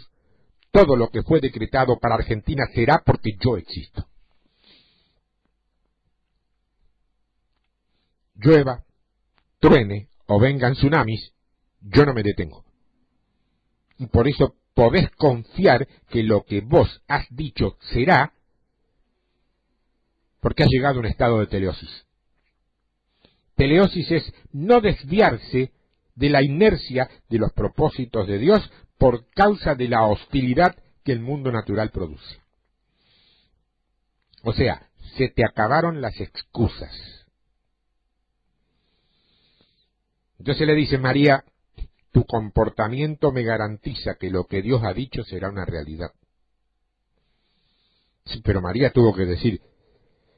todo lo que fue decretado para Argentina será porque yo existo. Llueva, truene o vengan tsunamis, yo no me detengo. Y por eso podés confiar que lo que vos has dicho será, porque has llegado a un estado de teleosis. Teleosis es no desviarse de la inercia de los propósitos de Dios por causa de la hostilidad que el mundo natural produce. O sea, se te acabaron las excusas. Entonces le dice María, tu comportamiento me garantiza que lo que Dios ha dicho será una realidad. Sí, pero María tuvo que decir,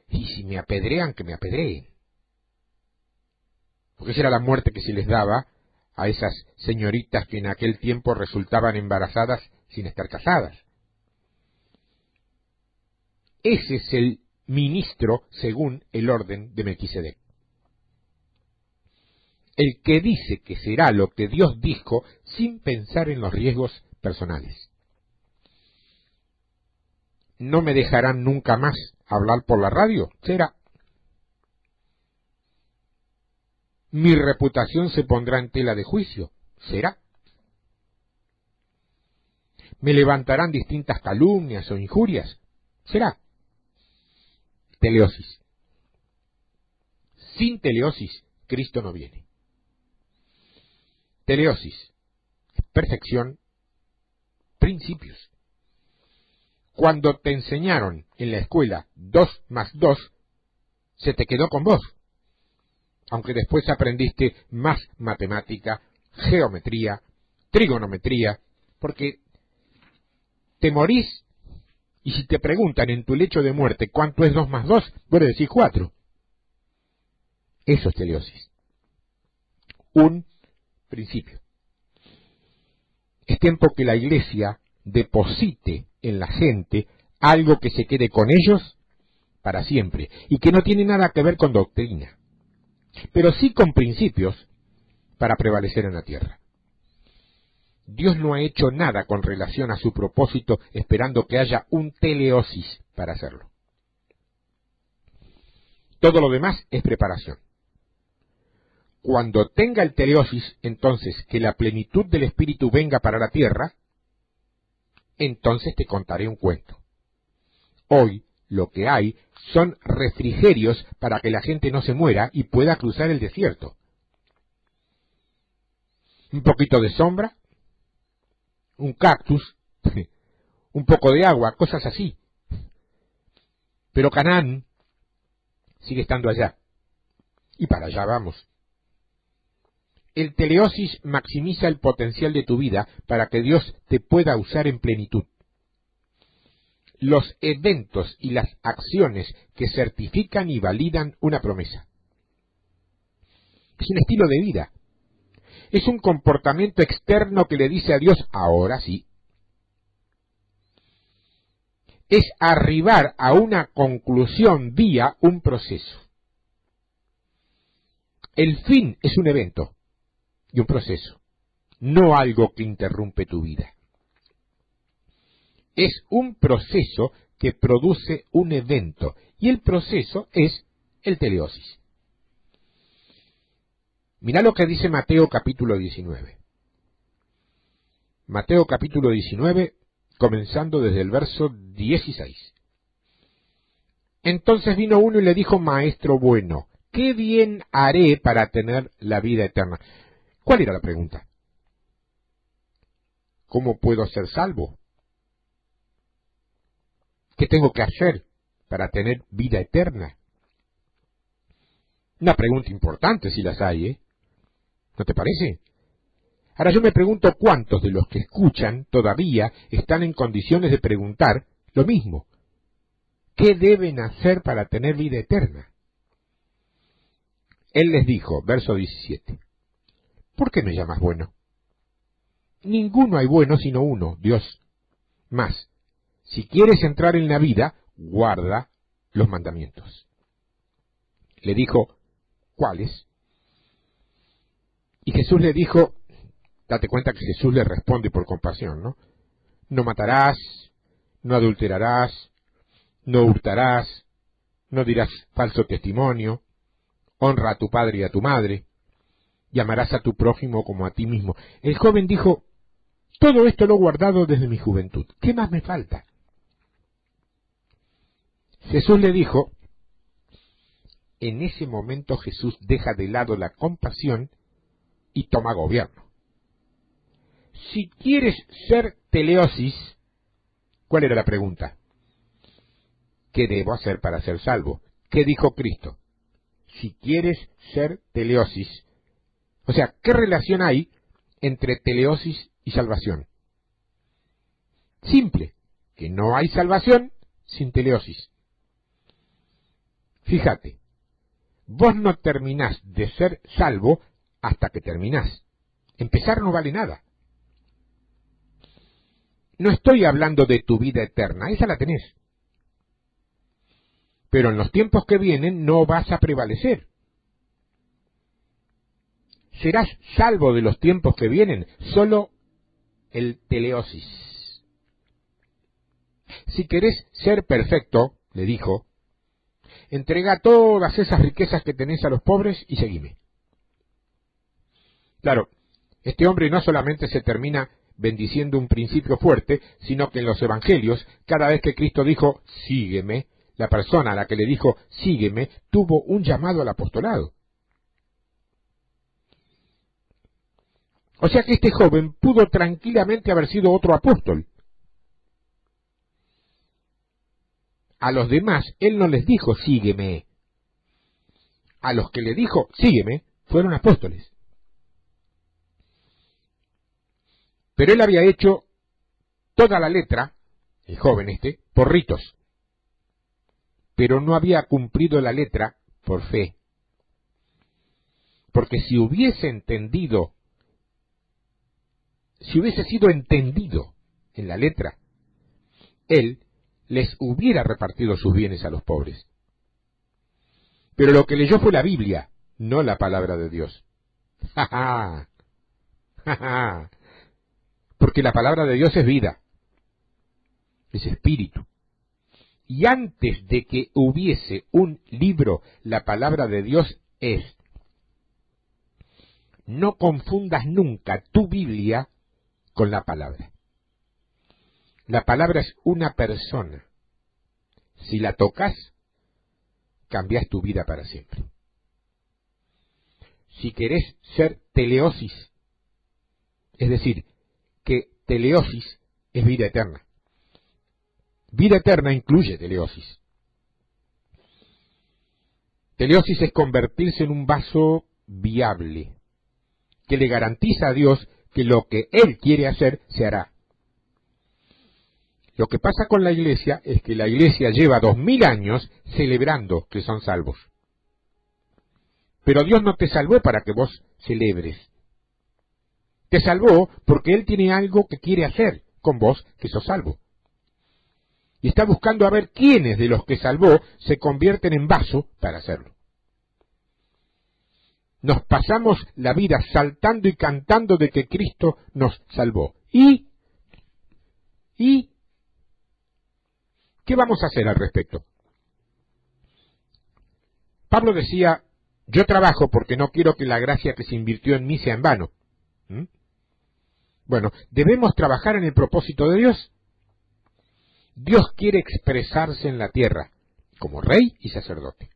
y si me apedrean, que me apedreen. Porque esa era la muerte que se les daba a esas señoritas que en aquel tiempo resultaban embarazadas sin estar casadas. Ese es el ministro según el orden de Melquisedec. El que dice que será lo que Dios dijo sin pensar en los riesgos personales. ¿No me dejarán nunca más hablar por la radio? Será. ¿Mi reputación se pondrá en tela de juicio? Será. ¿Me levantarán distintas calumnias o injurias? Será. Teleosis. Sin teleosis, Cristo no viene. Teleosis, perfección, principios. Cuando te enseñaron en la escuela 2 más 2, se te quedó con vos. Aunque después aprendiste más matemática, geometría, trigonometría, porque te morís y si te preguntan en tu lecho de muerte cuánto es 2 más 2, vos le decís 4. Eso es teleosis. Un principio. Es tiempo que la Iglesia deposite en la gente algo que se quede con ellos para siempre y que no tiene nada que ver con doctrina, pero sí con principios para prevalecer en la tierra. Dios no ha hecho nada con relación a su propósito esperando que haya un teleosis para hacerlo. Todo lo demás es preparación. Cuando tenga el teleosis, entonces que la plenitud del Espíritu venga para la tierra, entonces te contaré un cuento. Hoy lo que hay son refrigerios para que la gente no se muera y pueda cruzar el desierto. Un poquito de sombra, un cactus, un poco de agua, cosas así. Pero Canaán sigue estando allá, y para allá vamos. El teleosis maximiza el potencial de tu vida para que Dios te pueda usar en plenitud. Los eventos y las acciones que certifican y validan una promesa. Es un estilo de vida. Es un comportamiento externo que le dice a Dios, ahora sí. Es arribar a una conclusión vía un proceso. El fin es un evento y un proceso, no algo que interrumpe tu vida. Es un proceso que produce un evento, y el proceso es el teleosis. Mirá lo que dice Mateo capítulo 19. Mateo capítulo 19, comenzando desde el verso 16. Entonces vino uno y le dijo, Maestro bueno, ¿qué bien haré para tener la vida eterna? ¿Cuál era la pregunta? ¿Cómo puedo ser salvo? ¿Qué tengo que hacer para tener vida eterna? Una pregunta importante si las hay, ¿eh? ¿No te parece? Ahora yo me pregunto cuántos de los que escuchan todavía están en condiciones de preguntar lo mismo. ¿Qué deben hacer para tener vida eterna? Él les dijo, verso 17, ¿por qué me llamas bueno? Ninguno hay bueno sino uno, Dios. Mas, si quieres entrar en la vida, guarda los mandamientos. Le dijo, ¿cuáles? Y Jesús le dijo, date cuenta que Jesús le responde por compasión, ¿no? No matarás, no adulterarás, no hurtarás, no dirás falso testimonio, honra a tu padre y a tu madre, llamarás a tu prójimo como a ti mismo. El joven dijo, todo esto lo he guardado desde mi juventud, ¿qué más me falta? Jesús le dijo, en ese momento Jesús deja de lado la compasión y toma gobierno. Si quieres ser teleosis, ¿cuál era la pregunta? ¿Qué debo hacer para ser salvo? ¿Qué dijo Cristo? Si quieres ser teleosis, o sea, ¿qué relación hay entre teleosis y salvación? Simple, que no hay salvación sin teleosis. Fíjate, vos no terminás de ser salvo hasta que terminás. Empezar no vale nada. No estoy hablando de tu vida eterna, esa la tenés. Pero en los tiempos que vienen no vas a prevalecer. Serás salvo de los tiempos que vienen, solo el teleosis. Si querés ser perfecto, le dijo, entrega todas esas riquezas que tenés a los pobres y seguime. Claro, este hombre no solamente se termina bendiciendo un principio fuerte, sino que en los evangelios, cada vez que Cristo dijo, sígueme, la persona a la que le dijo, sígueme, tuvo un llamado al apostolado. O sea que este joven pudo tranquilamente haber sido otro apóstol. A los demás, él no les dijo, sígueme. A los que le dijo, sígueme, fueron apóstoles. Pero él había hecho toda la letra, el joven este, por ritos. Pero no había cumplido la letra por fe. Porque si hubiese entendido si hubiese sido entendido en la letra, Él les hubiera repartido sus bienes a los pobres. Pero lo que leyó fue la Biblia, no la palabra de Dios. ¡Ja, ja! ¡Ja, ja! Porque la palabra de Dios es vida, es espíritu. Y antes de que hubiese un libro, la palabra de Dios es. No confundas nunca tu Biblia con la palabra. La palabra es una persona. Si la tocas, cambias tu vida para siempre. Si querés ser teleosis, es decir, que teleosis es vida eterna. Vida eterna incluye teleosis. Teleosis es convertirse en un vaso viable, que le garantiza a Dios que lo que Él quiere hacer se hará. Lo que pasa con la iglesia es que la iglesia lleva 2000 años celebrando que son salvos. Pero Dios no te salvó para que vos celebres. Te salvó porque Él tiene algo que quiere hacer con vos que sos salvo. Y está buscando a ver quiénes de los que salvó se convierten en vaso para hacerlo. Nos pasamos la vida saltando y cantando de que Cristo nos salvó. ¿Y qué vamos a hacer al respecto? Pablo decía, yo trabajo porque no quiero que la gracia que se invirtió en mí sea en vano. Bueno, debemos trabajar en el propósito de Dios. Dios quiere expresarse en la tierra como rey y sacerdote.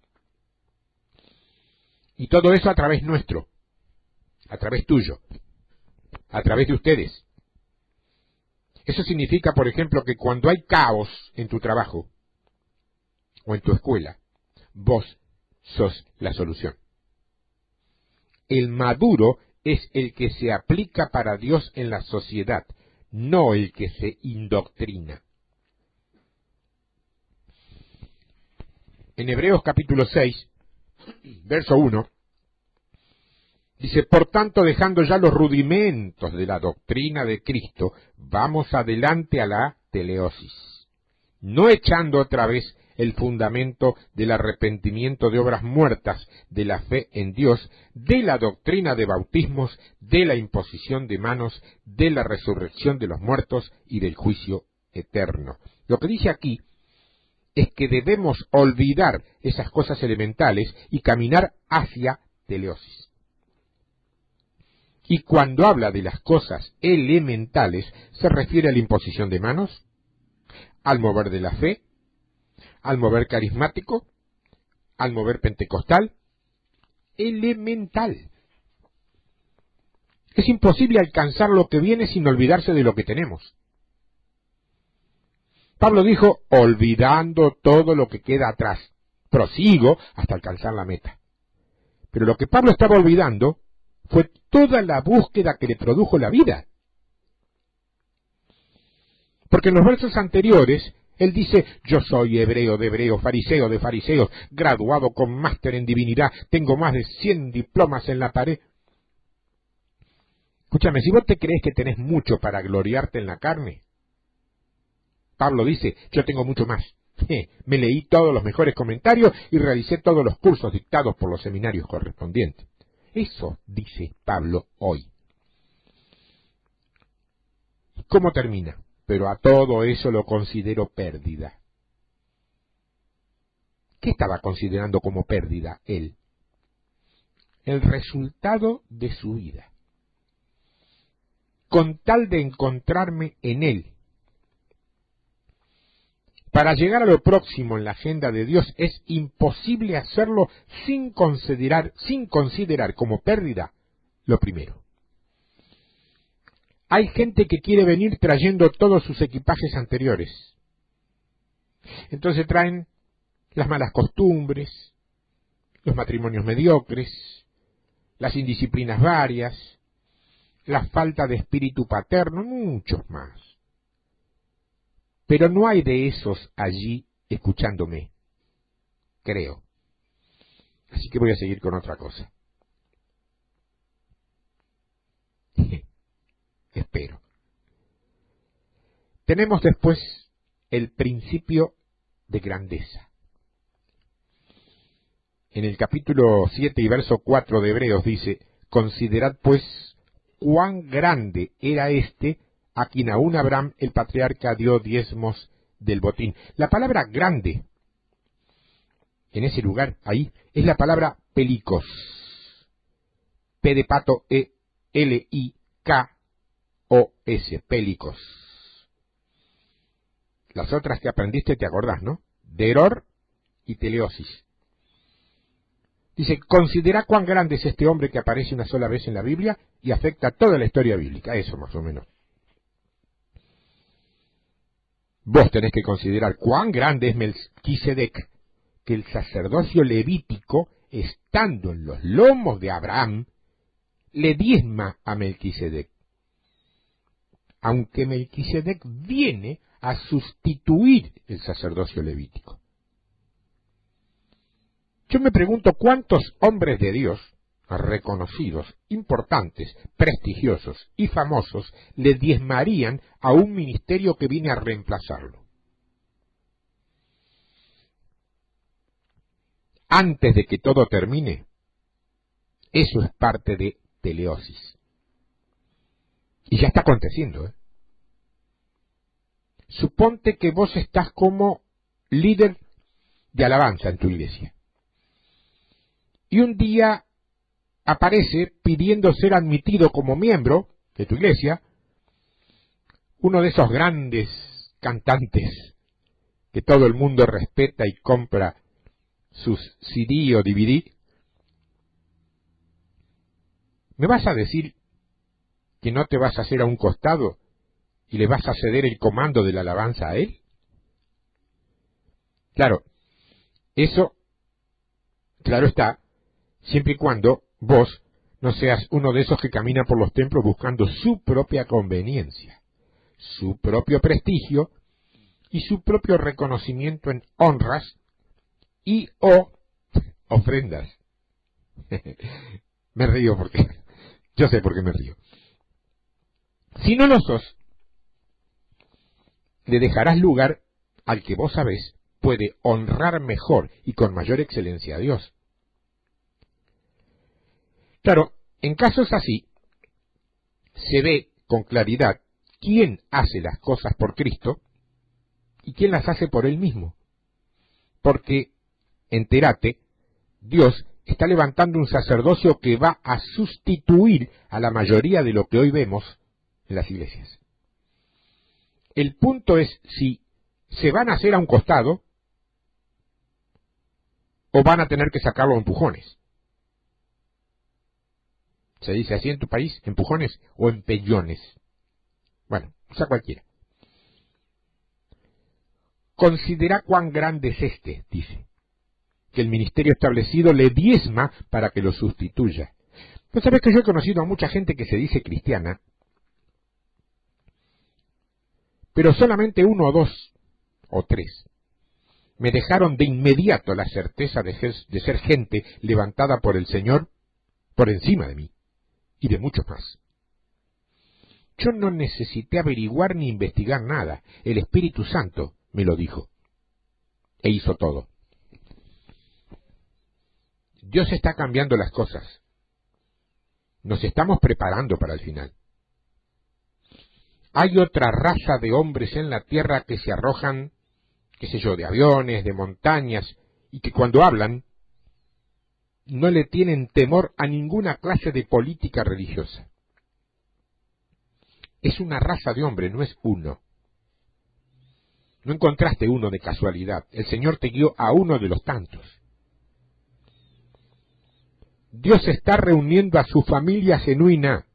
Y todo eso a través nuestro, a través tuyo, a través de ustedes. Eso significa, por ejemplo, que cuando hay caos en tu trabajo o en tu escuela, vos sos la solución. El maduro es el que se aplica para Dios en la sociedad, no el que se indoctrina. En Hebreos capítulo 6, verso 1, dice, por tanto, dejando ya los rudimentos de la doctrina de Cristo, vamos adelante a la teleosis, no echando otra vez el fundamento del arrepentimiento de obras muertas, de la fe en Dios, de la doctrina de bautismos, de la imposición de manos, de la resurrección de los muertos y del juicio eterno. Lo que dice aquí es que debemos olvidar esas cosas elementales y caminar hacia teleosis. Y cuando habla de las cosas elementales, se refiere a la imposición de manos, al mover de la fe, al mover carismático, al mover pentecostal, elemental. Es imposible alcanzar lo que viene sin olvidarse de lo que tenemos. Pablo dijo, olvidando todo lo que queda atrás, prosigo hasta alcanzar la meta. Pero lo que Pablo estaba olvidando fue toda la búsqueda que le produjo la vida. Porque en los versos anteriores, él dice, yo soy hebreo de hebreos, fariseo de fariseos, graduado con máster en divinidad, tengo más de 100 diplomas en la pared. Escúchame, si vos te crees que tenés mucho para gloriarte en la carne, Pablo dice, yo tengo mucho más. Me leí todos los mejores comentarios y realicé todos los cursos dictados por los seminarios correspondientes. Eso dice Pablo hoy. ¿Cómo termina? Pero a todo eso lo considero pérdida. ¿Qué estaba considerando como pérdida él? El resultado de su vida. Con tal de encontrarme en él. Para llegar a lo próximo en la agenda de Dios es imposible hacerlo sin considerar como pérdida lo primero. Hay gente que quiere venir trayendo todos sus equipajes anteriores. Entonces traen las malas costumbres, los matrimonios mediocres, las indisciplinas varias, la falta de espíritu paterno, muchos más. Pero no hay de esos allí escuchándome, creo. Así que voy a seguir con otra cosa. espero. Tenemos después el principio de grandeza. En el capítulo 7 y verso 4 de Hebreos dice: considerad pues cuán grande era éste a quien aún Abraham el patriarca dio diezmos del botín. La palabra grande, en ese lugar, ahí, es la palabra pelikos. P de pato, L-I-K-O-S, pelikos. Las otras que aprendiste te acordás, ¿no? Deror y teleosis. Dice: considera cuán grande es este hombre que aparece una sola vez en la Biblia y afecta toda la historia bíblica. Eso más o menos. Vos tenés que considerar cuán grande es Melquisedec, que el sacerdocio levítico, estando en los lomos de Abraham, le diezma a Melquisedec. Aunque Melquisedec viene a sustituir el sacerdocio levítico. Yo me pregunto cuántos hombres de Dios, reconocidos, importantes, prestigiosos y famosos, le diezmarían a un ministerio que viene a reemplazarlo. Antes de que todo termine, eso es parte de teleosis. Y ya está aconteciendo, ¿eh? Suponte que vos estás como líder de alabanza en tu iglesia. Y un día aparece pidiendo ser admitido como miembro de tu iglesia uno de esos grandes cantantes que todo el mundo respeta y compra sus CD o DVD. ¿Me vas a decir que no te vas a hacer a un costado y le vas a ceder el comando de la alabanza a él? Claro, eso, claro está, siempre y cuando vos no seas uno de esos que camina por los templos buscando su propia conveniencia, su propio prestigio y su propio reconocimiento en honras y o ofrendas. Me río porque yo sé por qué me río. Si no lo sos, le dejarás lugar al que vos sabés puede honrar mejor y con mayor excelencia a Dios. Claro, en casos así, se ve con claridad quién hace las cosas por Cristo y quién las hace por Él mismo. Porque, entérate, Dios está levantando un sacerdocio que va a sustituir a la mayoría de lo que hoy vemos en las iglesias. El punto es si se van a hacer a un costado o van a tener que sacarlo a empujones. ¿Se dice así en tu país? ¿Empujones o empellones? Bueno, usa cualquiera. Considera cuán grande es este, dice, que el ministerio establecido le diezma para que lo sustituya. ¿No sabes que yo he conocido a mucha gente que se dice cristiana, pero solamente uno o dos o tres me dejaron de inmediato la certeza de ser gente levantada por el Señor por encima de mí y de muchos más? Yo no necesité averiguar ni investigar nada. El Espíritu Santo me lo dijo e hizo todo. Dios está cambiando las cosas. Nos estamos preparando para el final. Hay otra raza de hombres en la tierra que se arrojan, qué sé yo, de aviones, de montañas, y que cuando hablan no le tienen temor a ninguna clase de política religiosa. Es una raza de hombre, no es uno. No encontraste uno de casualidad. El Señor te guió a uno de los tantos. Dios está reuniendo a su familia genuina.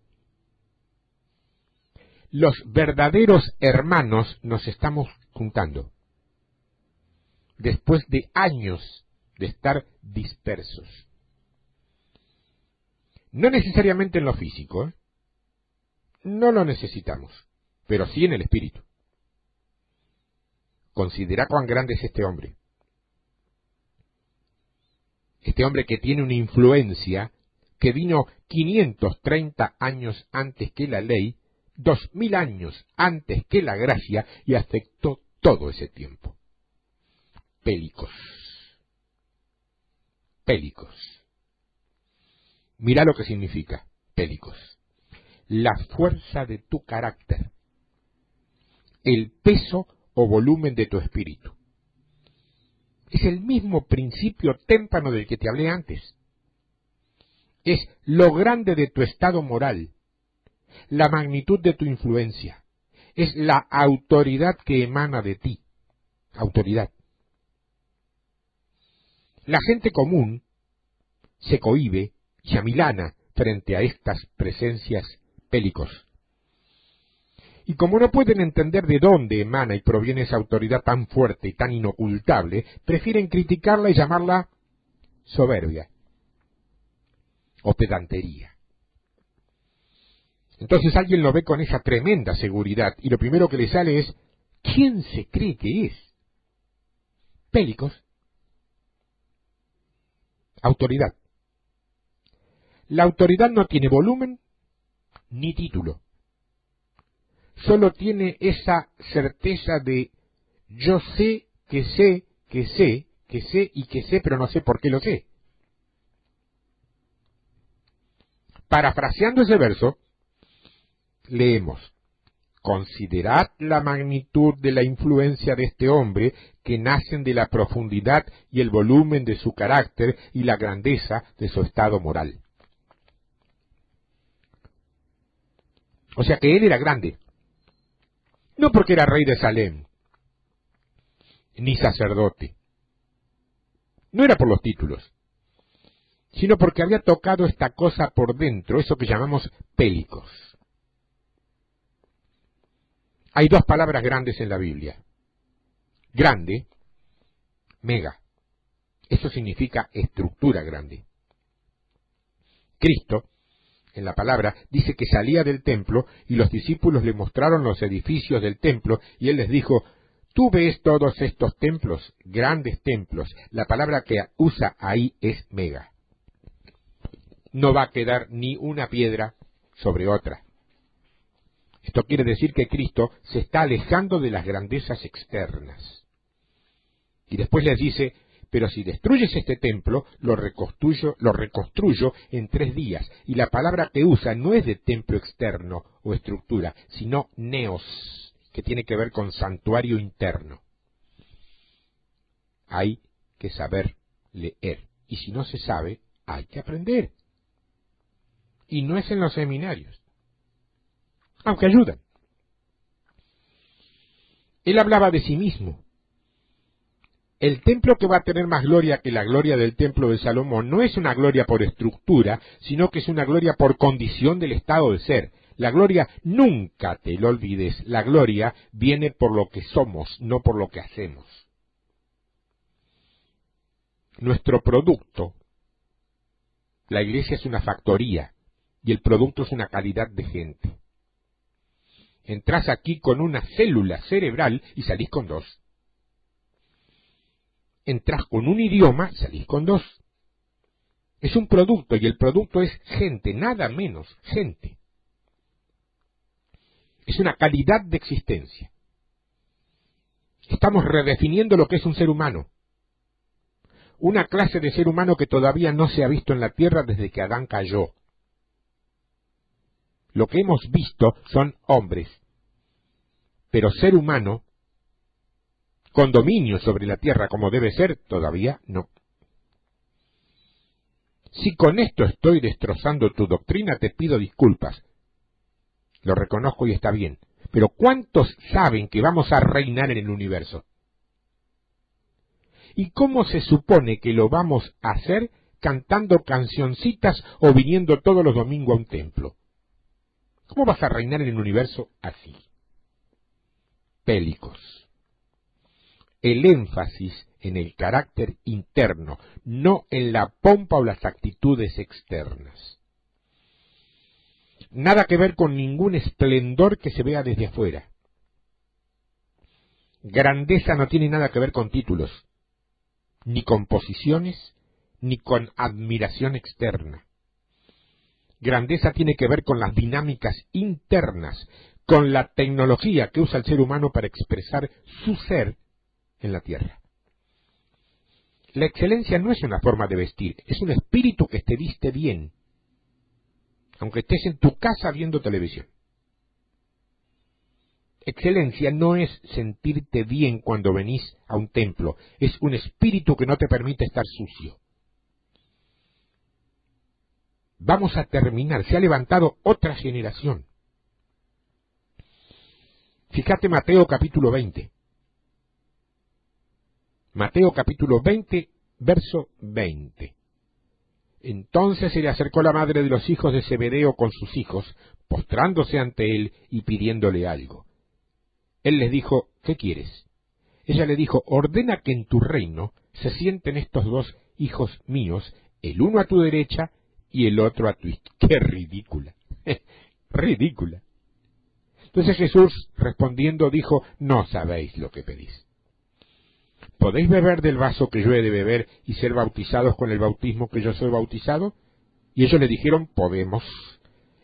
Los verdaderos hermanos nos estamos juntando. Después de años de estar dispersos. No necesariamente en lo físico, ¿eh? No lo necesitamos, pero sí en el espíritu. Considera cuán grande es este hombre. Este hombre que tiene una influencia que vino 530 años antes que la ley 2000 años antes que la gracia y afectó todo ese tiempo. Pélicos. Pélicos. Mira lo que significa pélicos. La fuerza de tu carácter, el peso o volumen de tu espíritu. Es el mismo principio témpano del que te hablé antes. Es lo grande de tu estado moral, la magnitud de tu influencia, es la autoridad que emana de ti. Autoridad. La gente común se cohíbe y amilana frente a estas presencias pélicos. Y como no pueden entender de dónde emana y proviene esa autoridad tan fuerte y tan inocultable, prefieren criticarla y llamarla soberbia o pedantería. Entonces alguien lo ve con esa tremenda seguridad y lo primero que le sale es, ¿quién se cree que es? Pélicos. Autoridad. La autoridad no tiene volumen ni título. Solo tiene esa certeza de yo sé, que sé, que sé, que sé y que sé, pero no sé por qué lo sé. Parafraseando ese verso, leemos, considerad la magnitud de la influencia de este hombre que nacen de la profundidad y el volumen de su carácter y la grandeza de su estado moral. O sea que él era grande, no porque era rey de Salem, ni sacerdote, no era por los títulos, sino porque había tocado esta cosa por dentro, eso que llamamos pélicos. Hay dos palabras grandes en la Biblia. Grande, mega. Eso significa estructura grande. Cristo, en la palabra, dice que salía del templo y los discípulos le mostraron los edificios del templo y él les dijo, ¿tú ves todos estos templos? Grandes templos. La palabra que usa ahí es mega. No va a quedar ni una piedra sobre otra. Esto quiere decir que Cristo se está alejando de las grandezas externas. Y después les dice, pero si destruyes este templo, lo reconstruyo en 3 días. Y la palabra que usa no es de templo externo o estructura, sino neos, que tiene que ver con santuario interno. Hay que saber leer. Y si no se sabe, hay que aprender. Y no es en los seminarios, aunque ayudan. Él hablaba de sí mismo. El templo que va a tener más gloria que la gloria del templo de Salomón no es una gloria por estructura, sino que es una gloria por condición del estado de ser. La gloria, nunca te lo olvides, la gloria viene por lo que somos, no por lo que hacemos. Nuestro producto, la iglesia es una factoría y el producto es una calidad de gente. Entrás aquí con una célula cerebral y salís con 2. Entrás con un idioma, salís con 2. Es un producto y el producto es gente, nada menos, gente. Es una calidad de existencia. Estamos redefiniendo lo que es un ser humano. Una clase de ser humano que todavía no se ha visto en la tierra desde que Adán cayó. Lo que hemos visto son hombres, pero ser humano, con dominio sobre la tierra como debe ser, todavía no. Si con esto estoy destrozando tu doctrina, te pido disculpas. Lo reconozco y está bien. Pero ¿cuántos saben que vamos a reinar en el universo? ¿Y cómo se supone que lo vamos a hacer cantando cancioncitas o viniendo todos los domingos a un templo? ¿Cómo vas a reinar en el universo así? Pélicos. El énfasis en el carácter interno, no en la pompa o las actitudes externas. Nada que ver con ningún esplendor que se vea desde afuera. Grandeza no tiene nada que ver con títulos, ni con posiciones, ni con admiración externa. grandeza tiene que ver con las dinámicas internas, con la tecnología que usa el ser humano para expresar su ser en la tierra. La excelencia no es una forma de vestir, es un espíritu que te viste bien, aunque estés en tu casa viendo televisión. Excelencia no es sentirte bien cuando venís a un templo, es un espíritu que no te permite estar sucio. Vamos a terminar, se ha levantado otra generación. Fíjate Mateo capítulo 20. Mateo capítulo 20, verso 20. Entonces se le acercó la madre de los hijos de Zebedeo con sus hijos, postrándose ante él y pidiéndole algo. Él les dijo, ¿qué quieres? Ella le dijo, ordena que en tu reino se sienten estos dos hijos míos, el uno a tu derecha y el otro a tu izquierda. ¡Qué ridícula! ¡Ridícula! Entonces Jesús, respondiendo, dijo, no sabéis lo que pedís. ¿Podéis beber del vaso que yo he de beber y ser bautizados con el bautismo que yo soy bautizado? Y ellos le dijeron, podemos.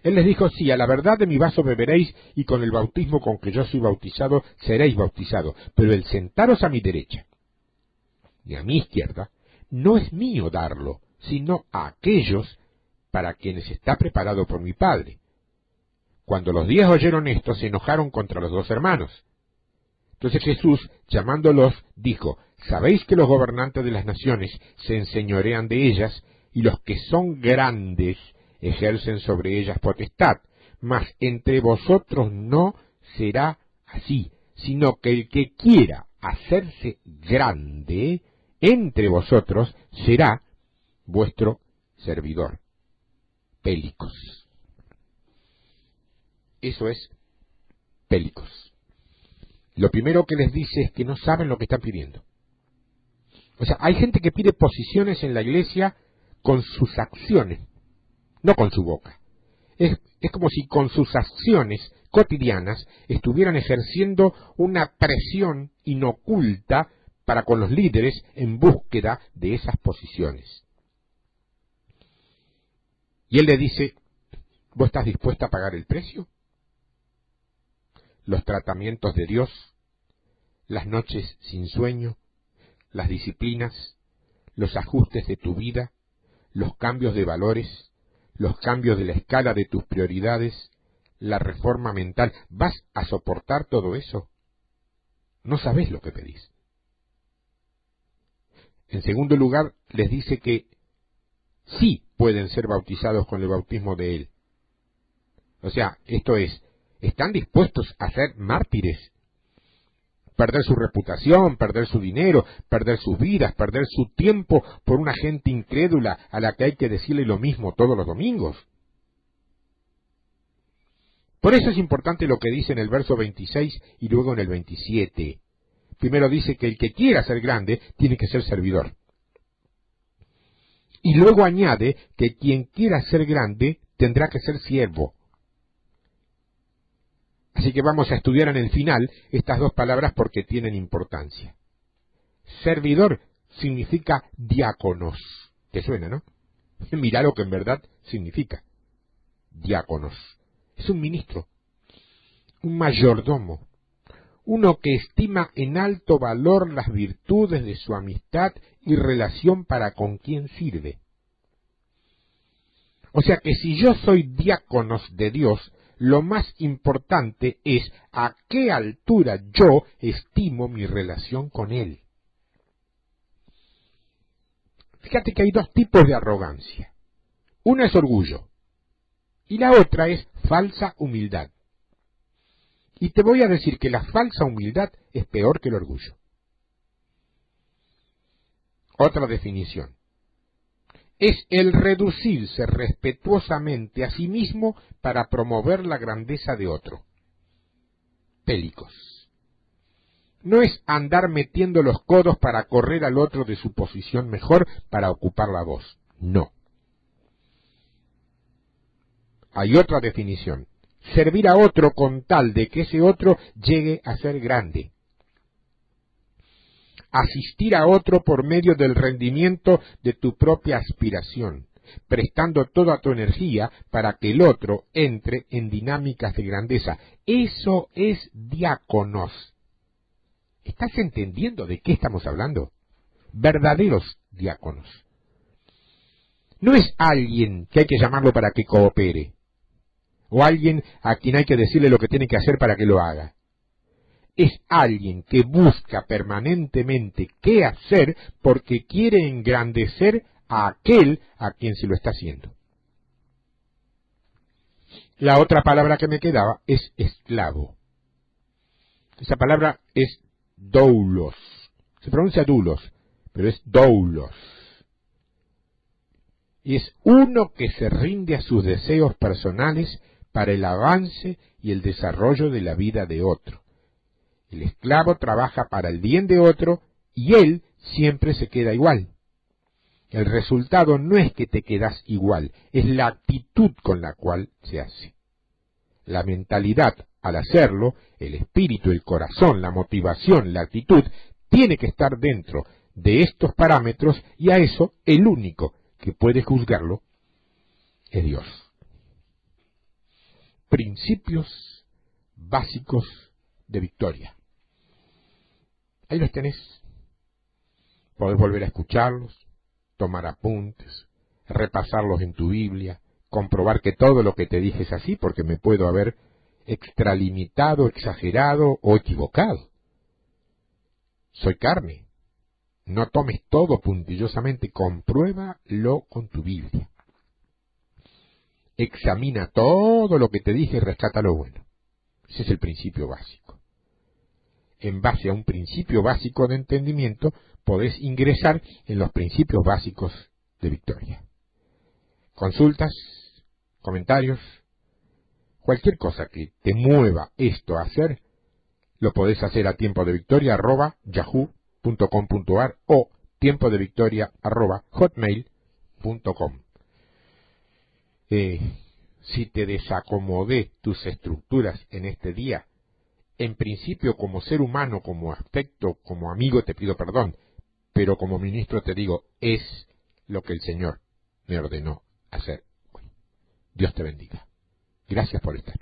Él les dijo, sí, a la verdad de mi vaso beberéis y con el bautismo con que yo soy bautizado seréis bautizados, pero el sentaros a mi derecha y a mi izquierda no es mío darlo, sino a aquellos para quienes está preparado por mi Padre. Cuando los 10 oyeron esto, se enojaron contra los dos hermanos. Entonces Jesús, llamándolos, dijo, ¿sabéis que los gobernantes de las naciones se enseñorean de ellas, y los que son grandes ejercen sobre ellas potestad? Mas entre vosotros no será así, sino que el que quiera hacerse grande entre vosotros será vuestro servidor. Pélicos. Eso es pélicos. Lo primero que les dice es que no saben lo que están pidiendo. O sea, hay gente que pide posiciones en la iglesia con sus acciones, no con su boca. Es como si con sus acciones cotidianas estuvieran ejerciendo una presión inoculta para con los líderes en búsqueda de esas posiciones. Y él le dice, ¿vos estás dispuesta a pagar el precio? Los tratamientos de Dios, las noches sin sueño, las disciplinas, los ajustes de tu vida, los cambios de valores, los cambios de la escala de tus prioridades, la reforma mental. ¿Vas a soportar todo eso? No sabés lo que pedís. En segundo lugar, les dice que sí pueden ser bautizados con el bautismo de Él. O sea, esto es, ¿están dispuestos a ser mártires? Perder su reputación, perder su dinero, perder sus vidas, perder su tiempo por una gente incrédula a la que hay que decirle lo mismo todos los domingos. Por eso es importante lo que dice en el verso 26 y luego en el 27. Primero dice que el que quiera ser grande tiene que ser servidor. Y luego añade que quien quiera ser grande tendrá que ser siervo. Así que vamos a estudiar en el final estas dos palabras porque tienen importancia. Servidor significa diáconos. ¿Te suena, no? Mirá lo que en verdad significa. Diáconos. Es un ministro, un mayordomo, uno que estima en alto valor las virtudes de su amistad y relación para con quien sirve. O sea que si yo soy diáconos de Dios, lo más importante es a qué altura yo estimo mi relación con Él. Fíjate que hay dos tipos de arrogancia. Una es orgullo y la otra es falsa humildad. Y te voy a decir que la falsa humildad es peor que el orgullo. Otra definición. Es el reducirse respetuosamente a sí mismo para promover la grandeza de otro. Pélicos. No es andar metiendo los codos para correr al otro de su posición mejor para ocupar la voz. No. Hay otra definición. Servir a otro con tal de que ese otro llegue a ser grande. Asistir a otro por medio del rendimiento de tu propia aspiración. prestando toda tu energía para que el otro entre en dinámicas de grandeza. Eso es diáconos. ¿Estás entendiendo de qué estamos hablando? Verdaderos diáconos. No es alguien que hay que llamarlo para que coopere, o alguien a quien hay que decirle lo que tiene que hacer para que lo haga. Es alguien que busca permanentemente qué hacer porque quiere engrandecer a aquel a quien se lo está haciendo. La otra palabra que me quedaba es esclavo. Esa palabra es doulos. Se pronuncia doulos, pero es doulos. Y es uno que se rinde a sus deseos personales para el avance y el desarrollo de la vida de otro. El esclavo trabaja para el bien de otro y él siempre se queda igual. El resultado no es que te quedas igual, es la actitud con la cual se hace. La mentalidad, al hacerlo, el espíritu, el corazón, la motivación, la actitud, tiene que estar dentro de estos parámetros y a eso el único que puede juzgarlo es Dios. Principios básicos de victoria. Ahí los tenés. Podés volver a escucharlos, tomar apuntes, repasarlos en tu Biblia, comprobar que todo lo que te dije es así, porque me puedo haber extralimitado, exagerado o equivocado. Soy carne. No tomes todo puntillosamente, compruébalo con tu Biblia. Examina todo lo que te dije y rescata lo bueno. Ese es el principio básico. En base a un principio básico de entendimiento, podés ingresar en los principios básicos de victoria. Consultas, comentarios, cualquier cosa que te mueva esto a hacer, lo podés hacer a tiempodevictoria@yahoo.com.ar o tiempodevictoria@hotmail.com. Si te desacomodé tus estructuras en este día, en principio como ser humano, como aspecto, como amigo te pido perdón, pero como ministro te digo, es lo que el Señor me ordenó hacer. Dios te bendiga. Gracias por estar.